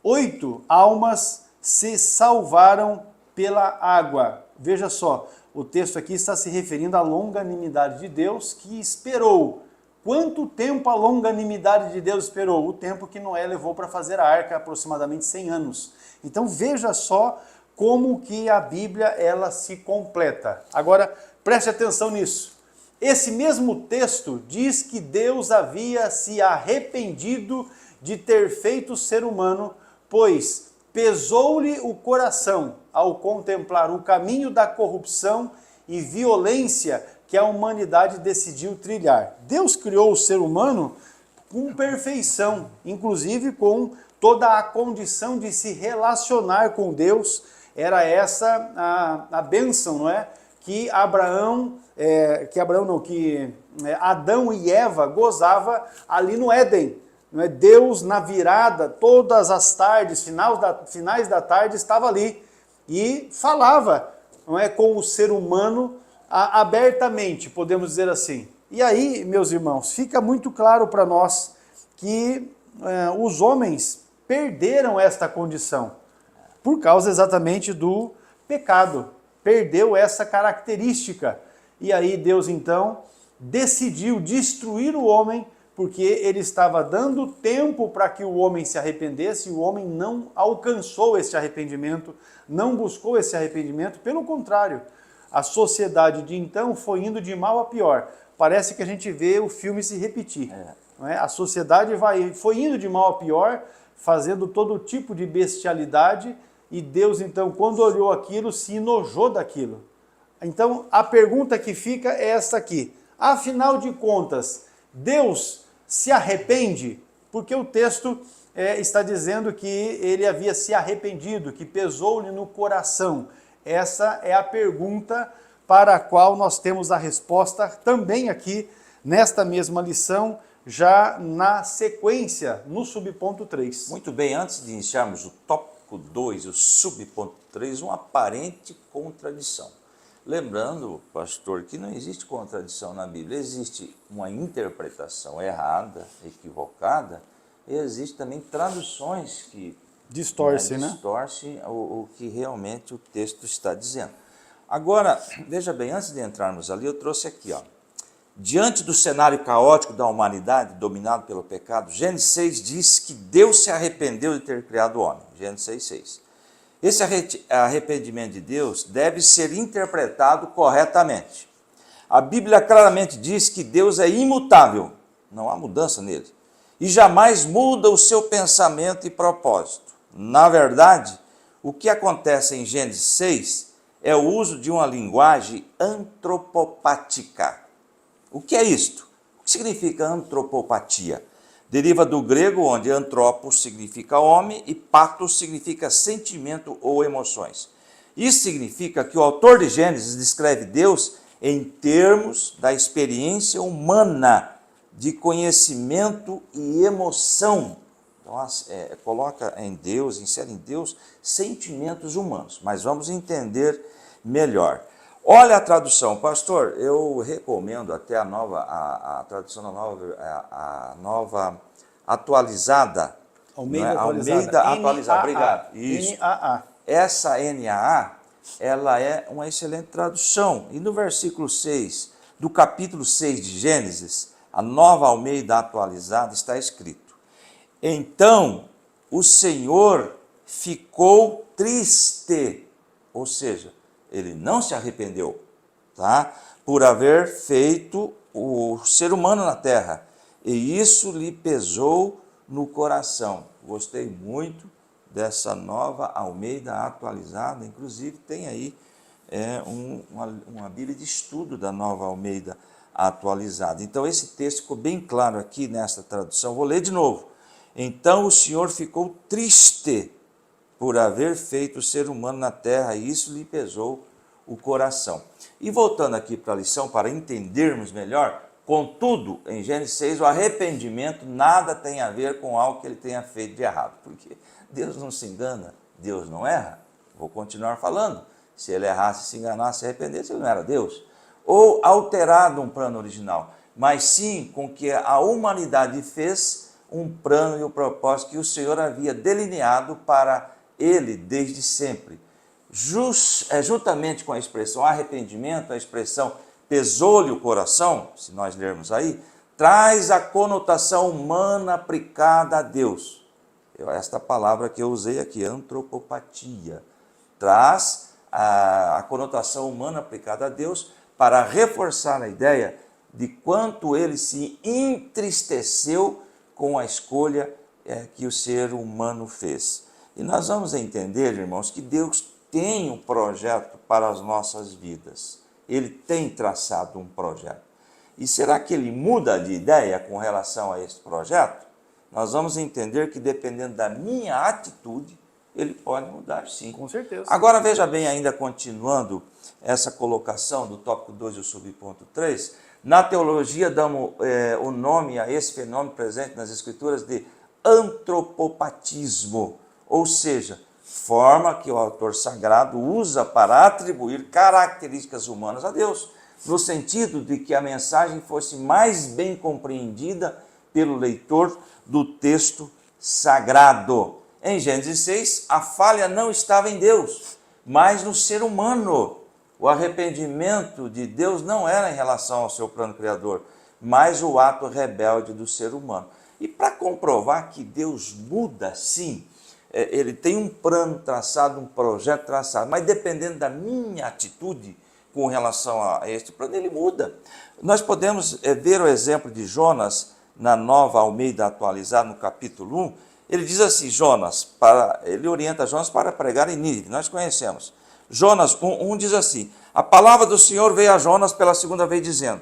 8 almas se salvaram pela água. Veja só, o texto aqui está se referindo à longanimidade de Deus que esperou. Quanto tempo a longanimidade de Deus esperou? O tempo que Noé levou para fazer a arca, aproximadamente 100 anos. Então veja só como que a Bíblia ela se completa. Agora, preste atenção nisso. Esse mesmo texto diz que Deus havia se arrependido de ter feito o ser humano, pois pesou-lhe o coração ao contemplar o caminho da corrupção e violência que a humanidade decidiu trilhar. Deus criou o ser humano com perfeição, inclusive com toda a condição de se relacionar com Deus. Era essa a bênção, não é? Que Adão e Eva gozava ali no Éden. Não é? Deus, na virada, todas as tardes, finais da tarde, estava ali e falava, não é, com o ser humano abertamente, podemos dizer assim. E aí, meus irmãos, fica muito claro para nós que os homens perderam esta condição por causa exatamente do pecado. Perdeu essa característica. E aí Deus então decidiu destruir o homem porque ele estava dando tempo para que o homem se arrependesse e o homem não alcançou esse arrependimento, não buscou esse arrependimento. Pelo contrário, a sociedade de então foi indo de mal a pior. Parece que a gente vê o filme se repetir. Não é? A sociedade foi indo de mal a pior, fazendo todo tipo de bestialidade, e Deus então, quando olhou aquilo, se enojou daquilo. Então, a pergunta que fica é essa aqui. Afinal de contas, Deus se arrepende? Porque o texto está dizendo que ele havia se arrependido, que pesou-lhe no coração. Essa é a pergunta para a qual nós temos a resposta também aqui nesta mesma lição, já na sequência, no subponto 3. Muito bem, antes de iniciarmos o tópico 2, o subponto 3, uma aparente contradição. Lembrando, pastor, que não existe contradição na Bíblia, existe uma interpretação errada, equivocada, e existe também traduções que distorcem o que realmente o texto está dizendo. Agora, veja bem, antes de entrarmos ali, eu trouxe aqui, ó. Diante do cenário caótico da humanidade, dominado pelo pecado, Gênesis 6 diz que Deus se arrependeu de ter criado o homem. Gênesis 6:6. Esse arrependimento de Deus deve ser interpretado corretamente. A Bíblia claramente diz que Deus é imutável, não há mudança nele, e jamais muda o seu pensamento e propósito. Na verdade, o que acontece em Gênesis 6 é o uso de uma linguagem antropopática. O que é isto? O que significa antropopatia? Deriva do grego, onde antropos significa homem e patos significa sentimento ou emoções. Isso significa que o autor de Gênesis descreve Deus em termos da experiência humana de conhecimento e emoção. Então, coloca em Deus, insere em Deus sentimentos humanos, mas vamos entender melhor. Olha a tradução, pastor, eu recomendo até a tradução da nova atualizada. Almeida atualizada, obrigado. Isso. NAA. Essa NAA, ela é uma excelente tradução. E no versículo 6, do capítulo 6 de Gênesis, a nova Almeida atualizada, está escrito: então o Senhor ficou triste, ou seja, ele não se arrependeu, tá? Por haver feito o ser humano na terra, e isso lhe pesou no coração. Gostei muito dessa nova Almeida atualizada, inclusive tem aí uma Bíblia de estudo da nova Almeida atualizada. Então esse texto ficou bem claro aqui nessa tradução, vou ler de novo. Então o Senhor ficou triste por haver feito o ser humano na terra, e isso lhe pesou o coração. E voltando aqui para a lição, para entendermos melhor, contudo, em Gênesis 6, o arrependimento nada tem a ver com algo que ele tenha feito de errado, porque Deus não se engana, Deus não erra. Vou continuar falando, se ele errasse, se enganasse, se arrependesse, ele não era Deus. Ou alterado um plano original, mas sim com que a humanidade fez um plano e um propósito que o Senhor havia delineado para ele desde sempre. Juntamente com a expressão arrependimento, a expressão pesou-lhe o coração, se nós lermos aí, traz a conotação humana aplicada a Deus. Esta palavra que eu usei aqui, antropopatia, traz a conotação humana aplicada a Deus para reforçar a ideia de quanto ele se entristeceu com a escolha que o ser humano fez. E nós vamos entender, irmãos, que Deus tem um projeto para as nossas vidas. Ele tem traçado um projeto. E será que ele muda de ideia com relação a esse projeto? Nós vamos entender que dependendo da minha atitude, ele pode mudar sim. Com certeza. Agora veja bem, ainda continuando essa colocação do tópico 2 e o subponto 3, na teologia damos o nome a esse fenômeno presente nas Escrituras de antropopatismo, ou seja, forma que o autor sagrado usa para atribuir características humanas a Deus, no sentido de que a mensagem fosse mais bem compreendida pelo leitor do texto sagrado. Em Gênesis 6, a falha não estava em Deus, mas no ser humano. O arrependimento de Deus não era em relação ao seu plano criador, mas o ato rebelde do ser humano. E para comprovar que Deus muda, sim, ele tem um plano traçado, um projeto traçado, mas dependendo da minha atitude com relação a este plano, ele muda. Nós podemos ver o exemplo de Jonas, na Nova Almeida Atualizada, no capítulo 1, ele diz assim, ele orienta Jonas para pregar em Nínive, nós conhecemos. Jonas 1 diz assim, a palavra do Senhor veio a Jonas pela segunda vez dizendo,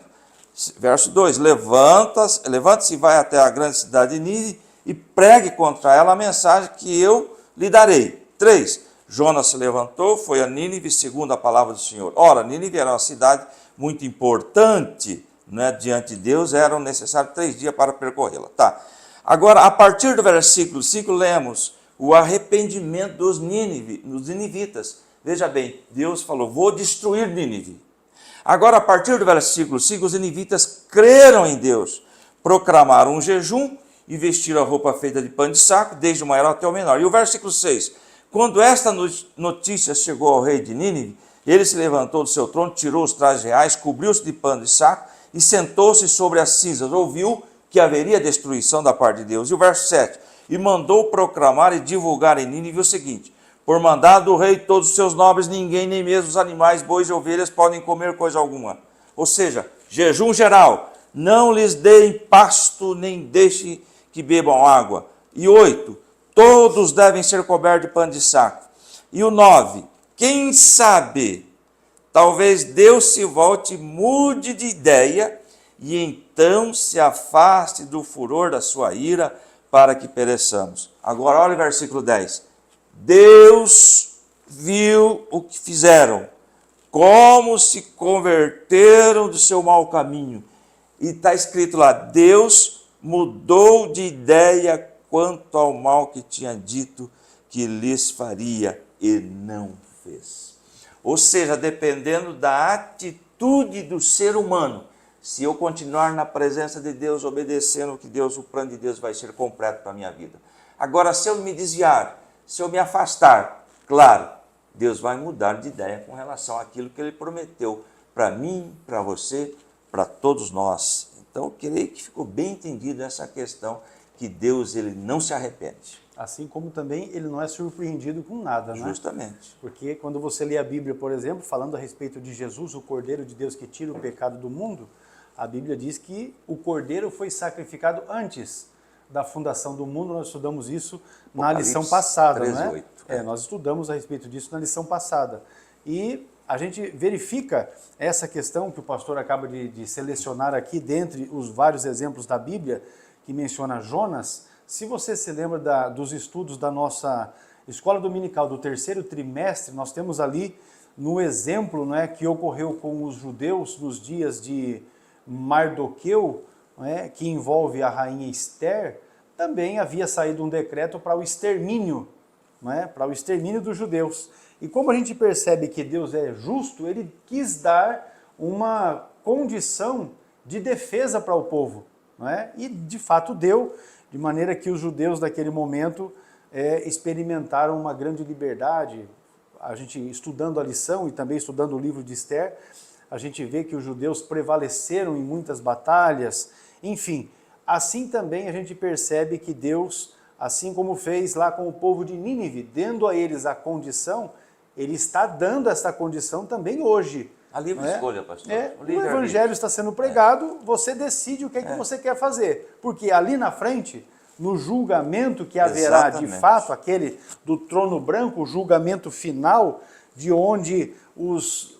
verso 2, levanta-se e vai até a grande cidade de Nínive e pregue contra ela a mensagem que eu lhe darei. 3, Jonas se levantou, foi a Nínive segundo a palavra do Senhor. Ora, Nínive era uma cidade muito importante, né, diante de Deus, eram necessários 3 dias para percorrê-la. Tá. Agora, a partir do versículo 5, lemos o arrependimento dos ninivitas. Veja bem, Deus falou, vou destruir Nínive. Agora, a partir do versículo 5, os ninivitas creram em Deus, proclamaram um jejum e vestiram a roupa feita de pano de saco, desde o maior até o menor. E o versículo 6, quando esta notícia chegou ao rei de Nínive, ele se levantou do seu trono, tirou os trajes reais, cobriu-se de pano de saco e sentou-se sobre as cinzas, ouviu que haveria destruição da parte de Deus. E o verso 7, e mandou proclamar e divulgar em Nínive o seguinte, por mandado do rei, todos os seus nobres, ninguém, nem mesmo os animais, bois e ovelhas, podem comer coisa alguma. Ou seja, jejum geral, não lhes deem pasto, nem deixe que bebam água. E 8, todos devem ser cobertos de pano de saco. E o 9, quem sabe, talvez Deus se volte, mude de ideia, e então se afaste do furor da sua ira, para que pereçamos. Agora olha o versículo 10. Deus viu o que fizeram, como se converteram do seu mau caminho. E está escrito lá, Deus mudou de ideia quanto ao mal que tinha dito que lhes faria, e não fez. Ou seja, dependendo da atitude do ser humano, se eu continuar na presença de Deus, obedecendo o plano de Deus vai ser completo para a minha vida. Agora, se eu me desviar, se eu me afastar, claro, Deus vai mudar de ideia com relação àquilo que Ele prometeu para mim, para você, para todos nós. Então, eu creio que ficou bem entendido essa questão, que Deus ele não se arrepende. Assim como também ele não é surpreendido com nada, né? Justamente. Porque quando você lê a Bíblia, por exemplo, falando a respeito de Jesus, o Cordeiro de Deus que tira o pecado do mundo, a Bíblia diz que o Cordeiro foi sacrificado antes da fundação do mundo. Nós estudamos isso na lição passada, 3:8, né? Nós estudamos a respeito disso na lição passada. E a gente verifica essa questão que o pastor acaba de selecionar aqui, dentre os vários exemplos da Bíblia, que menciona Jonas. Se você se lembra dos estudos da nossa escola dominical do 3º trimestre, nós temos ali no exemplo, né, que ocorreu com os judeus nos dias de Mardoqueu, né, que envolve a rainha Esther, também havia saído um decreto para o extermínio, né, para o extermínio dos judeus. E como a gente percebe que Deus é justo, ele quis dar uma condição de defesa para o povo, né, e de fato deu. de maneira que os judeus daquele momento experimentaram uma grande liberdade. A gente estudando a lição e também estudando o livro de Esther, a gente vê que os judeus prevaleceram em muitas batalhas, enfim. Assim também a gente percebe que Deus, assim como fez lá com o povo de Nínive, dando a eles a condição, Ele está dando essa condição também hoje. A livre escolha, pastor. O evangelho está sendo pregado, você decide o que é que você quer fazer. Porque ali na frente, no julgamento que haverá de fato, aquele do trono branco, o julgamento final, de onde os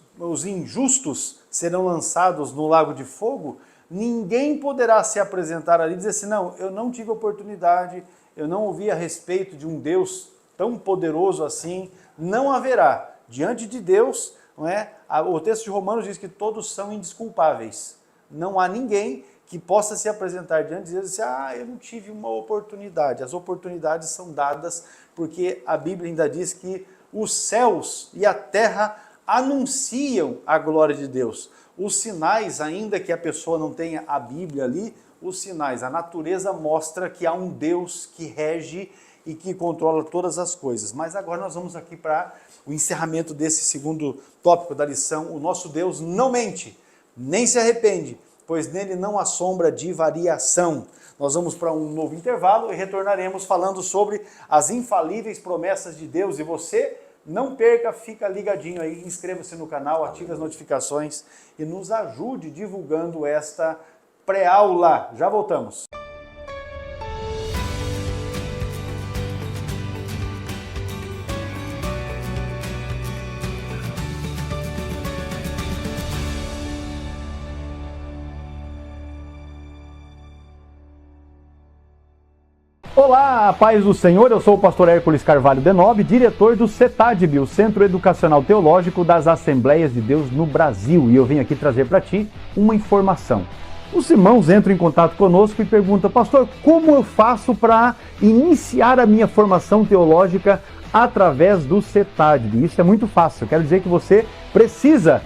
injustos serão lançados no lago de fogo, ninguém poderá se apresentar ali e dizer assim, não, eu não tive oportunidade, eu não ouvi a respeito de um Deus tão poderoso assim, não haverá. Diante de Deus, não é? O texto de Romanos diz que todos são indesculpáveis. Não há ninguém que possa se apresentar diante de Deus e dizer, eu não tive uma oportunidade. As oportunidades são dadas porque a Bíblia ainda diz que os céus e a terra anunciam a glória de Deus. Os sinais, ainda que a pessoa não tenha a Bíblia ali, os sinais, a natureza mostra que há um Deus que rege e que controla todas as coisas. Mas agora nós vamos aqui para o encerramento desse segundo tópico da lição. O nosso Deus não mente, nem se arrepende, pois nele não há sombra de variação. Nós vamos para um novo intervalo e retornaremos falando sobre as infalíveis promessas de Deus. E você não perca, fica ligadinho aí, inscreva-se no canal, ative as notificações e nos ajude divulgando esta pré-aula. Já voltamos. Olá, paz do Senhor, eu sou o pastor Hércules Carvalho Denobe, diretor do CETADB, o Centro Educacional Teológico das Assembleias de Deus no Brasil, e eu vim aqui trazer para ti uma informação. Os irmãos entram em contato conosco e perguntam, pastor, como eu faço para iniciar a minha formação teológica através do CETADB? Isso é muito fácil, eu quero dizer que você precisa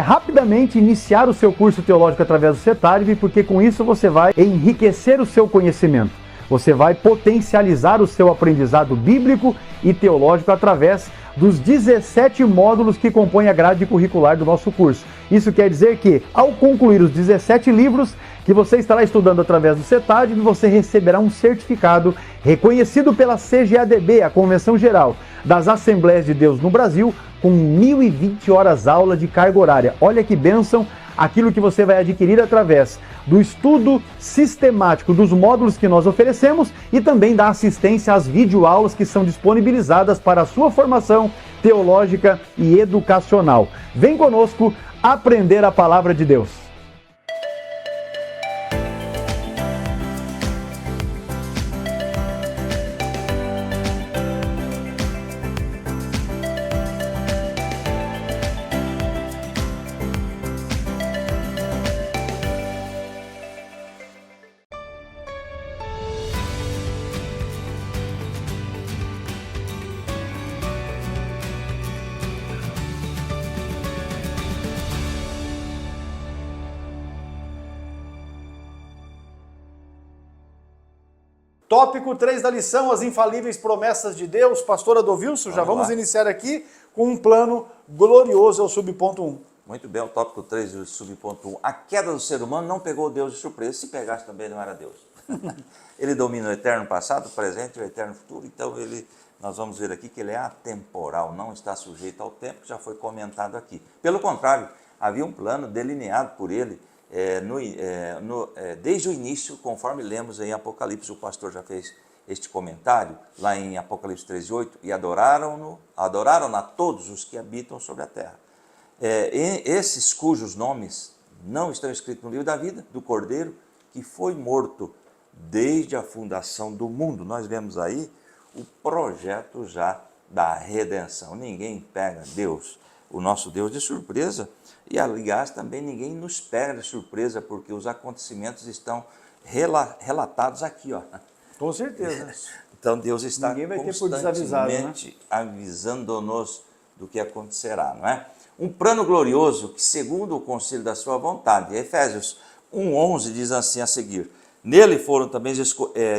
rapidamente iniciar o seu curso teológico através do CETADB, porque com isso você vai enriquecer o seu conhecimento. Você vai potencializar o seu aprendizado bíblico e teológico através dos 17 módulos que compõem a grade curricular do nosso curso. Isso quer dizer que, ao concluir os 17 livros que você estará estudando através do CETADB, você receberá um certificado reconhecido pela CGADB, a Convenção Geral das Assembleias de Deus no Brasil, com 1.020 horas aula de carga horária. Olha que bênção! Aquilo que você vai adquirir através do estudo sistemático dos módulos que nós oferecemos e também da assistência às videoaulas que são disponibilizadas para a sua formação teológica e educacional. Vem conosco aprender a palavra de Deus. Tópico 3 da lição, as infalíveis promessas de Deus. Pastor Adovilson, já vamos iniciar aqui com um plano glorioso, é o subponto 1. Muito bem, o tópico 3 do subponto 1. A queda do ser humano não pegou Deus de surpresa, se pegasse também não era Deus. Ele domina o eterno passado, o presente e o eterno futuro, então nós vamos ver aqui que ele é atemporal, não está sujeito ao tempo, que já foi comentado aqui. Pelo contrário, havia um plano delineado por ele, desde o início, conforme lemos em Apocalipse, o pastor já fez este comentário, lá em Apocalipse 13:8, e adoraram a todos os que habitam sobre a terra. Esses cujos nomes não estão escritos no livro da vida, do Cordeiro, que foi morto desde a fundação do mundo. Nós vemos aí o projeto já da redenção. Ninguém pega Deus, o nosso Deus, de surpresa. E, aliás, também ninguém nos pega de surpresa, porque os acontecimentos estão relatados aqui, ó. Com certeza. Então, Deus está constantemente avisando-nos do que acontecerá, não é? Um plano glorioso que, segundo o conselho da sua vontade, Efésios 1:11 diz assim a seguir, Nele foram também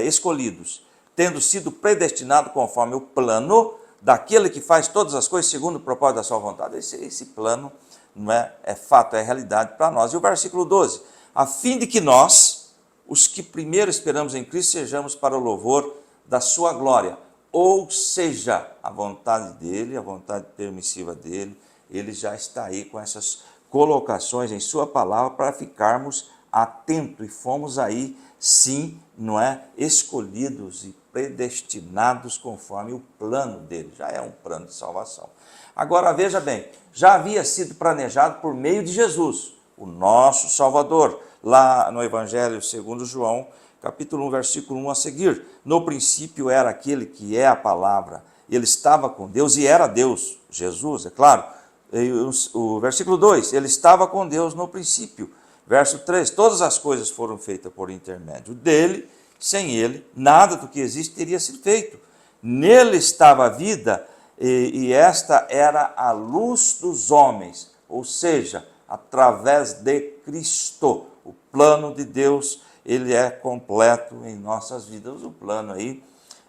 escolhidos, tendo sido predestinados conforme o plano daquele que faz todas as coisas segundo o propósito da sua vontade. Esse plano não é fato, é realidade para nós. E o versículo 12, a fim de que nós, os que primeiro esperamos em Cristo, sejamos para o louvor da sua glória. Ou seja, a vontade dele, a vontade permissiva dele, ele já está aí com essas colocações em sua palavra para ficarmos atentos. E fomos aí, sim, não é, escolhidos e predestinados conforme o plano dele. Já é um plano de salvação. Agora, veja bem, já havia sido planejado por meio de Jesus, o nosso Salvador, lá no Evangelho segundo João, capítulo 1, versículo 1 a seguir. No princípio era aquele que é a palavra, ele estava com Deus e era Deus, Jesus, é claro. E o versículo 2, ele estava com Deus no princípio. Verso 3, todas as coisas foram feitas por intermédio dele, sem ele, nada do que existe teria sido feito. Nele estava a vida, e esta era a luz dos homens, ou seja, através de Cristo. O plano de Deus, ele é completo em nossas vidas, o plano aí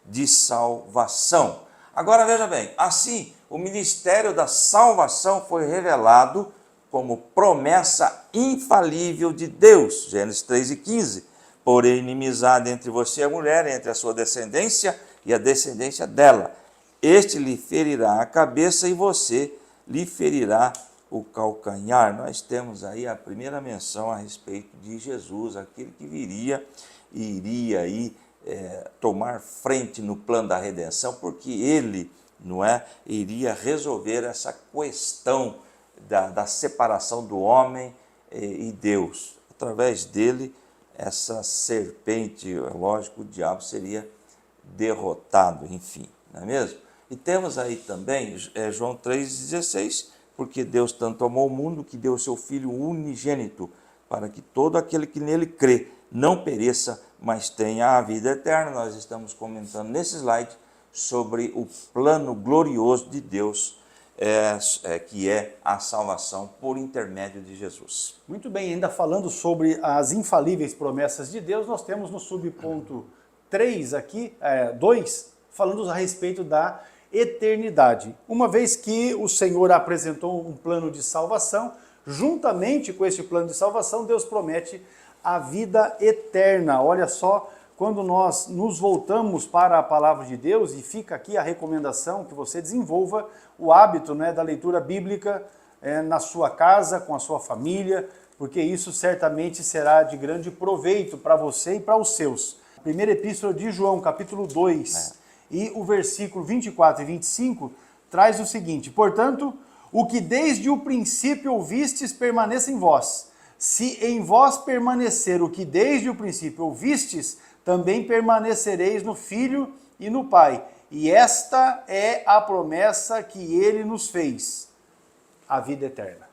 de salvação. Agora veja bem, assim, o ministério da salvação foi revelado como promessa infalível de Deus, Gênesis 3:15. Porém, inimizade entre você e a mulher, entre a sua descendência e a descendência dela. Este lhe ferirá a cabeça e você lhe ferirá o calcanhar. Nós temos aí a primeira menção a respeito de Jesus, aquele que iria aí tomar frente no plano da redenção, porque ele, não é, iria resolver essa questão da separação do homem e Deus. Através dele, essa serpente, lógico, o diabo seria derrotado, enfim, não é mesmo? E temos aí também João 3,16, porque Deus tanto amou o mundo que deu o seu Filho unigênito, para que todo aquele que nele crê não pereça, mas tenha a vida eterna. Nós estamos comentando nesse slide sobre o plano glorioso de Deus, que é a salvação por intermédio de Jesus. Muito bem, ainda falando sobre as infalíveis promessas de Deus, nós temos no subponto 3 aqui, 2, falando a respeito da eternidade. Uma vez que o Senhor apresentou um plano de salvação, juntamente com esse plano de salvação, Deus promete a vida eterna. Olha só, quando nós nos voltamos para a palavra de Deus, e fica aqui a recomendação que você desenvolva o hábito, né, da leitura bíblica na sua casa, com a sua família, porque isso certamente será de grande proveito para você e para os seus. Primeira epístola de João, capítulo 2, e o versículo 24 e 25, traz o seguinte: portanto, o que desde o princípio ouvistes permaneça em vós. Se em vós permanecer o que desde o princípio ouvistes, também permanecereis no Filho e no Pai. E esta é a promessa que ele nos fez, a vida eterna.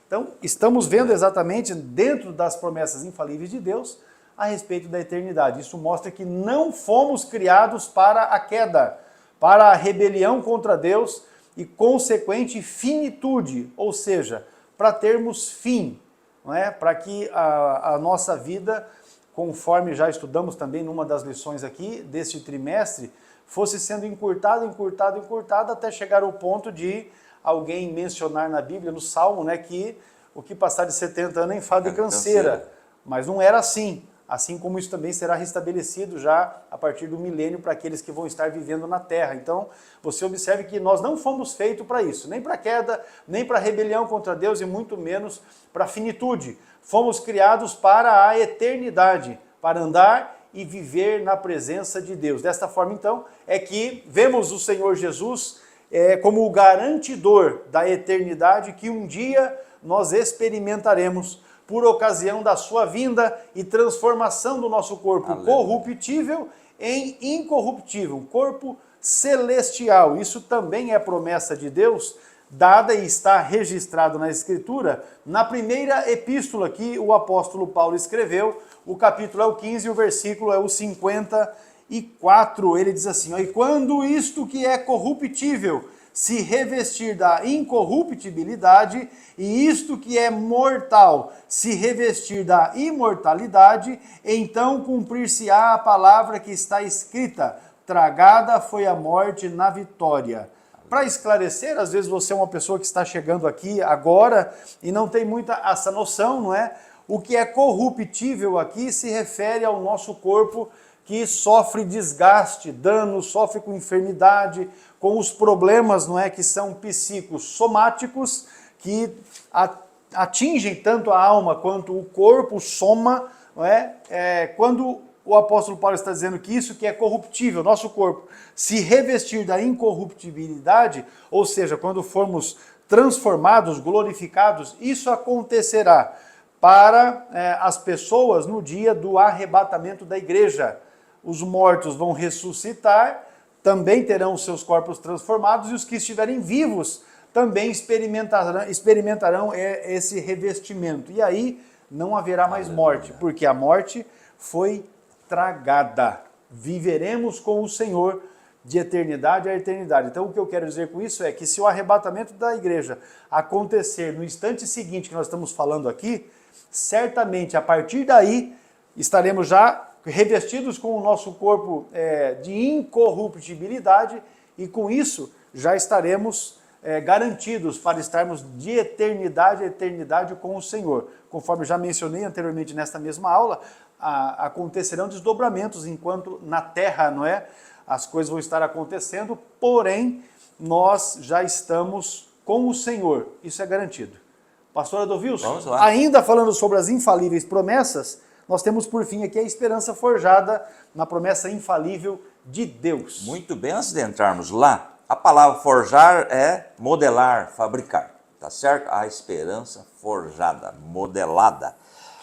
Então, estamos vendo exatamente dentro das promessas infalíveis de Deus a respeito da eternidade. Isso mostra que não fomos criados para a queda, para a rebelião contra Deus e consequente finitude, ou seja, para termos fim, não é? Para que a nossa vida, conforme já estudamos também numa das lições aqui deste trimestre, fosse sendo encurtada até chegar ao ponto de alguém mencionar na Bíblia, no Salmo, né, que o que passar de 70 anos é enfado e canseira. Mas não era assim. Assim como isso também será restabelecido já a partir do milênio para aqueles que vão estar vivendo na terra. Então, você observe que nós não fomos feitos para isso, nem para queda, nem para rebelião contra Deus e muito menos para finitude. Fomos criados para a eternidade, para andar e viver na presença de Deus. Desta forma, então, é que vemos o Senhor Jesus como o garantidor da eternidade que um dia nós experimentaremos por ocasião da sua vinda e transformação do nosso corpo corruptível em incorruptível, um corpo celestial. Isso também é promessa de Deus, dada e está registrado na Escritura, na primeira epístola que o apóstolo Paulo escreveu. O capítulo é o 15 e o versículo é o 54. Ele diz assim: e quando isto que é corruptível se revestir da incorruptibilidade, e isto que é mortal se revestir da imortalidade, então cumprir-se-á a palavra que está escrita: tragada foi a morte na vitória. Para esclarecer, às vezes você é uma pessoa que está chegando aqui agora e não tem muita essa noção, não é? O que é corruptível aqui se refere ao nosso corpo que sofre desgaste, dano, sofre com enfermidade, com os problemas, não é, que são psicossomáticos, que atingem tanto a alma quanto o corpo, soma, não é? Quando o apóstolo Paulo está dizendo que isso que é corruptível, nosso corpo, se revestir da incorruptibilidade, ou seja, quando formos transformados, glorificados, isso acontecerá para as pessoas no dia do arrebatamento da igreja. Os mortos vão ressuscitar, também terão os seus corpos transformados, e os que estiverem vivos também experimentarão esse revestimento. E aí não haverá mais morte, porque a morte foi tragada. Viveremos com o Senhor de eternidade a eternidade. Então o que eu quero dizer com isso é que se o arrebatamento da igreja acontecer no instante seguinte que nós estamos falando aqui, certamente a partir daí estaremos já revestidos com o nosso corpo de incorruptibilidade, e com isso já estaremos garantidos para estarmos de eternidade a eternidade com o Senhor. Conforme já mencionei anteriormente nesta mesma aula, acontecerão desdobramentos enquanto na terra, não é? As coisas vão estar acontecendo, porém nós já estamos com o Senhor. Isso é garantido. Pastor Adolvilson, vamos lá. Ainda falando sobre as infalíveis promessas, nós temos por fim aqui a esperança forjada na promessa infalível de Deus. Muito bem, antes de entrarmos lá, a palavra forjar é modelar, fabricar, tá certo? A esperança forjada, modelada.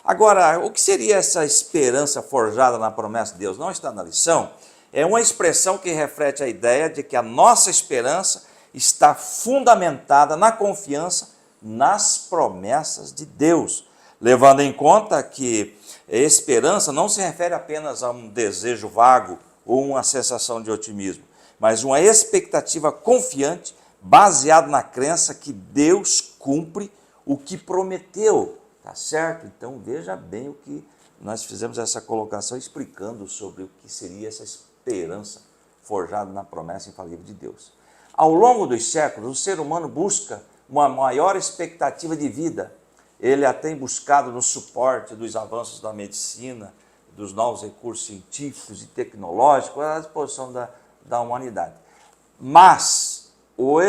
Agora, o que seria essa esperança forjada na promessa de Deus? Não está na lição. É uma expressão que reflete a ideia de que a nossa esperança está fundamentada na confiança nas promessas de Deus, levando em conta que esperança não se refere apenas a um desejo vago ou uma sensação de otimismo, mas uma expectativa confiante baseada na crença que Deus cumpre o que prometeu, tá certo? Então veja bem o que nós fizemos essa colocação explicando sobre o que seria essa esperança forjada na promessa infalível de Deus. Ao longo dos séculos, o ser humano busca uma maior expectativa de vida. Ele a tem buscado no suporte dos avanços da medicina, dos novos recursos científicos e tecnológicos à disposição da humanidade. Mas o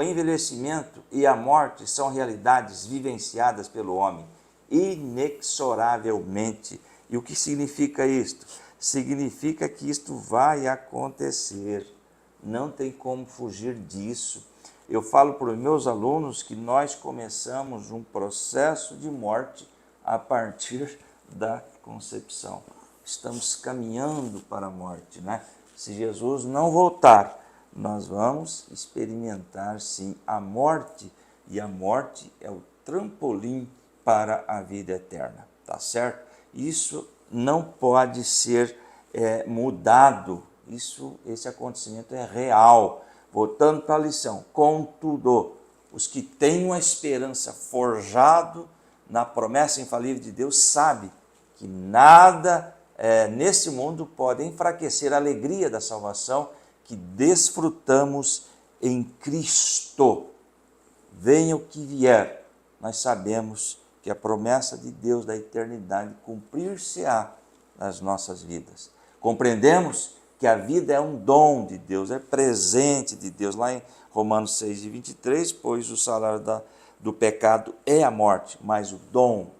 envelhecimento e a morte são realidades vivenciadas pelo homem inexoravelmente. E o que significa isto? Significa que isto vai acontecer. Não tem como fugir disso. Eu falo para os meus alunos que nós começamos um processo de morte a partir da concepção. Estamos caminhando para a morte, né? Se Jesus não voltar, nós vamos experimentar sim a morte, e a morte é o trampolim para a vida eterna, tá certo? Isso não pode ser mudado, esse acontecimento é real. Voltando para a lição, contudo, os que têm uma esperança forjado na promessa infalível de Deus sabem que nada nesse mundo pode enfraquecer a alegria da salvação que desfrutamos em Cristo. Venha o que vier, nós sabemos que a promessa de Deus da eternidade cumprir-se-á nas nossas vidas. Compreendemos que a vida é um dom de Deus, é presente de Deus. Lá em Romanos 6:23, pois o salário do pecado é a morte, mas o dom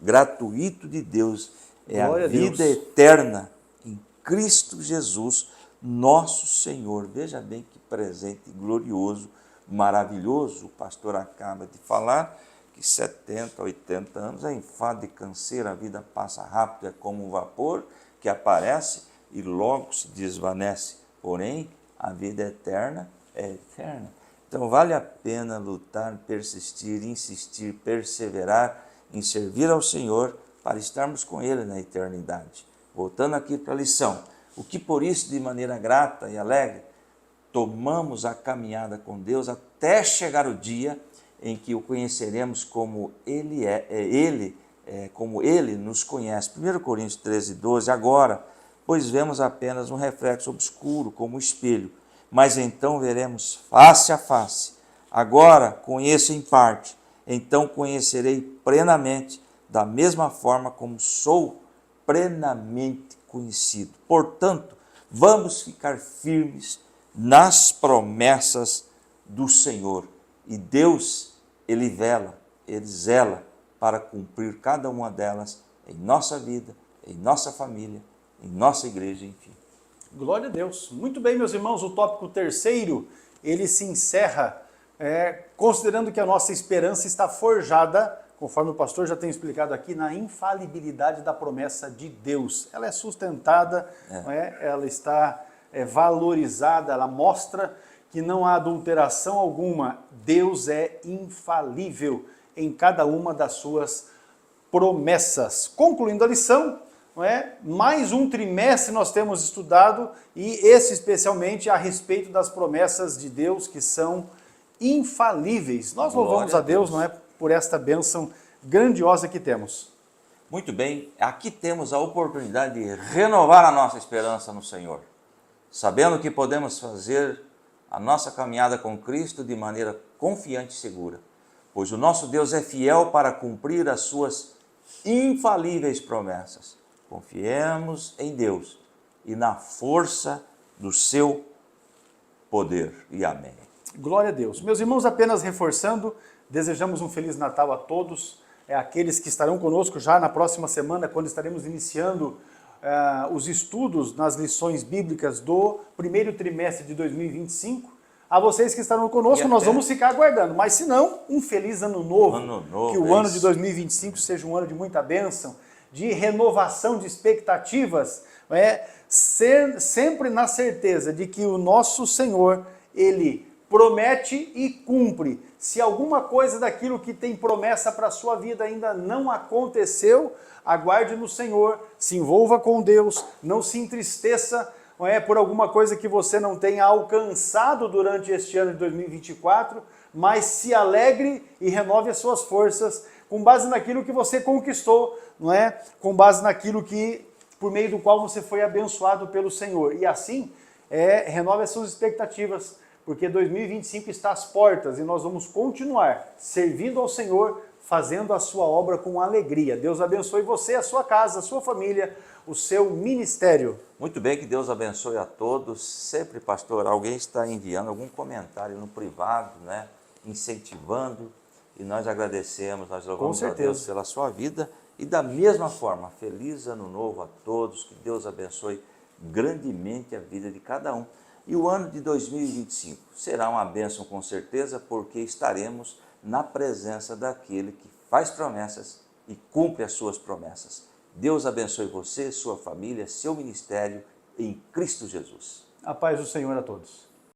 gratuito de Deus é a vida eterna em Cristo Jesus, nosso Senhor. Veja bem que presente glorioso, maravilhoso. O pastor acaba de falar que 70, 80 anos é enfado e canseira, a vida passa rápido, é como um vapor que aparece e logo se desvanece, porém a vida eterna é eterna. Então vale a pena lutar, persistir, insistir, perseverar em servir ao Senhor para estarmos com Ele na eternidade. Voltando aqui para a lição, o que por isso de maneira grata e alegre retomamos a caminhada com Deus até chegar o dia em que o conheceremos como como Ele nos conhece. 1 Coríntios 13, 12, agora, pois vemos apenas um reflexo obscuro, como espelho, mas então veremos face a face. Agora conheço em parte, então conhecerei plenamente, da mesma forma como sou plenamente conhecido. Portanto, vamos ficar firmes nas promessas do Senhor. E Deus, Ele zela para cumprir cada uma delas em nossa vida, em nossa família, em nossa igreja, enfim. Glória a Deus. Muito bem, meus irmãos, o tópico terceiro, ele se encerra considerando que a nossa esperança está forjada, conforme o pastor já tem explicado aqui, na infalibilidade da promessa de Deus. Ela é sustentada, ela está valorizada, ela mostra que não há adulteração alguma. Deus é infalível em cada uma das suas promessas. Concluindo a lição, mais um trimestre nós temos estudado, e esse especialmente a respeito das promessas de Deus que são infalíveis. Nós louvamos a Deus, por esta bênção grandiosa que temos. Muito bem, aqui temos a oportunidade de renovar a nossa esperança no Senhor, sabendo que podemos fazer a nossa caminhada com Cristo de maneira confiante e segura, pois o nosso Deus é fiel para cumprir as suas infalíveis promessas. Confiemos em Deus e na força do seu poder. E amém. Glória a Deus. Meus irmãos, apenas reforçando, desejamos um Feliz Natal a todos, aqueles que estarão conosco já na próxima semana, quando estaremos iniciando os estudos nas lições bíblicas do primeiro trimestre de 2025. A vocês que estarão conosco, nós vamos ficar aguardando, mas se não, um feliz ano novo, que o ano de 2025 seja um ano de muita bênção, de renovação de expectativas, sempre na certeza de que o nosso Senhor, Ele promete e cumpre. Se alguma coisa daquilo que tem promessa para a sua vida ainda não aconteceu, aguarde no Senhor, se envolva com Deus, não se entristeça por alguma coisa que você não tenha alcançado durante este ano de 2024, mas se alegre e renove as suas forças com base naquilo que você conquistou, com base naquilo por meio do qual você foi abençoado pelo Senhor. E assim, renove as suas expectativas, porque 2025 está às portas e nós vamos continuar servindo ao Senhor, fazendo a sua obra com alegria. Deus abençoe você, a sua casa, a sua família, o seu ministério. Muito bem, que Deus abençoe a todos. Sempre, pastor, alguém está enviando algum comentário no privado, incentivando, e nós agradecemos, nós louvamos a Deus pela sua vida. E da mesma forma, feliz ano novo a todos, que Deus abençoe grandemente a vida de cada um. E o ano de 2025 será uma bênção com certeza, porque estaremos na presença daquele que faz promessas e cumpre as suas promessas. Deus abençoe você, sua família, seu ministério, em Cristo Jesus. A paz do Senhor a todos.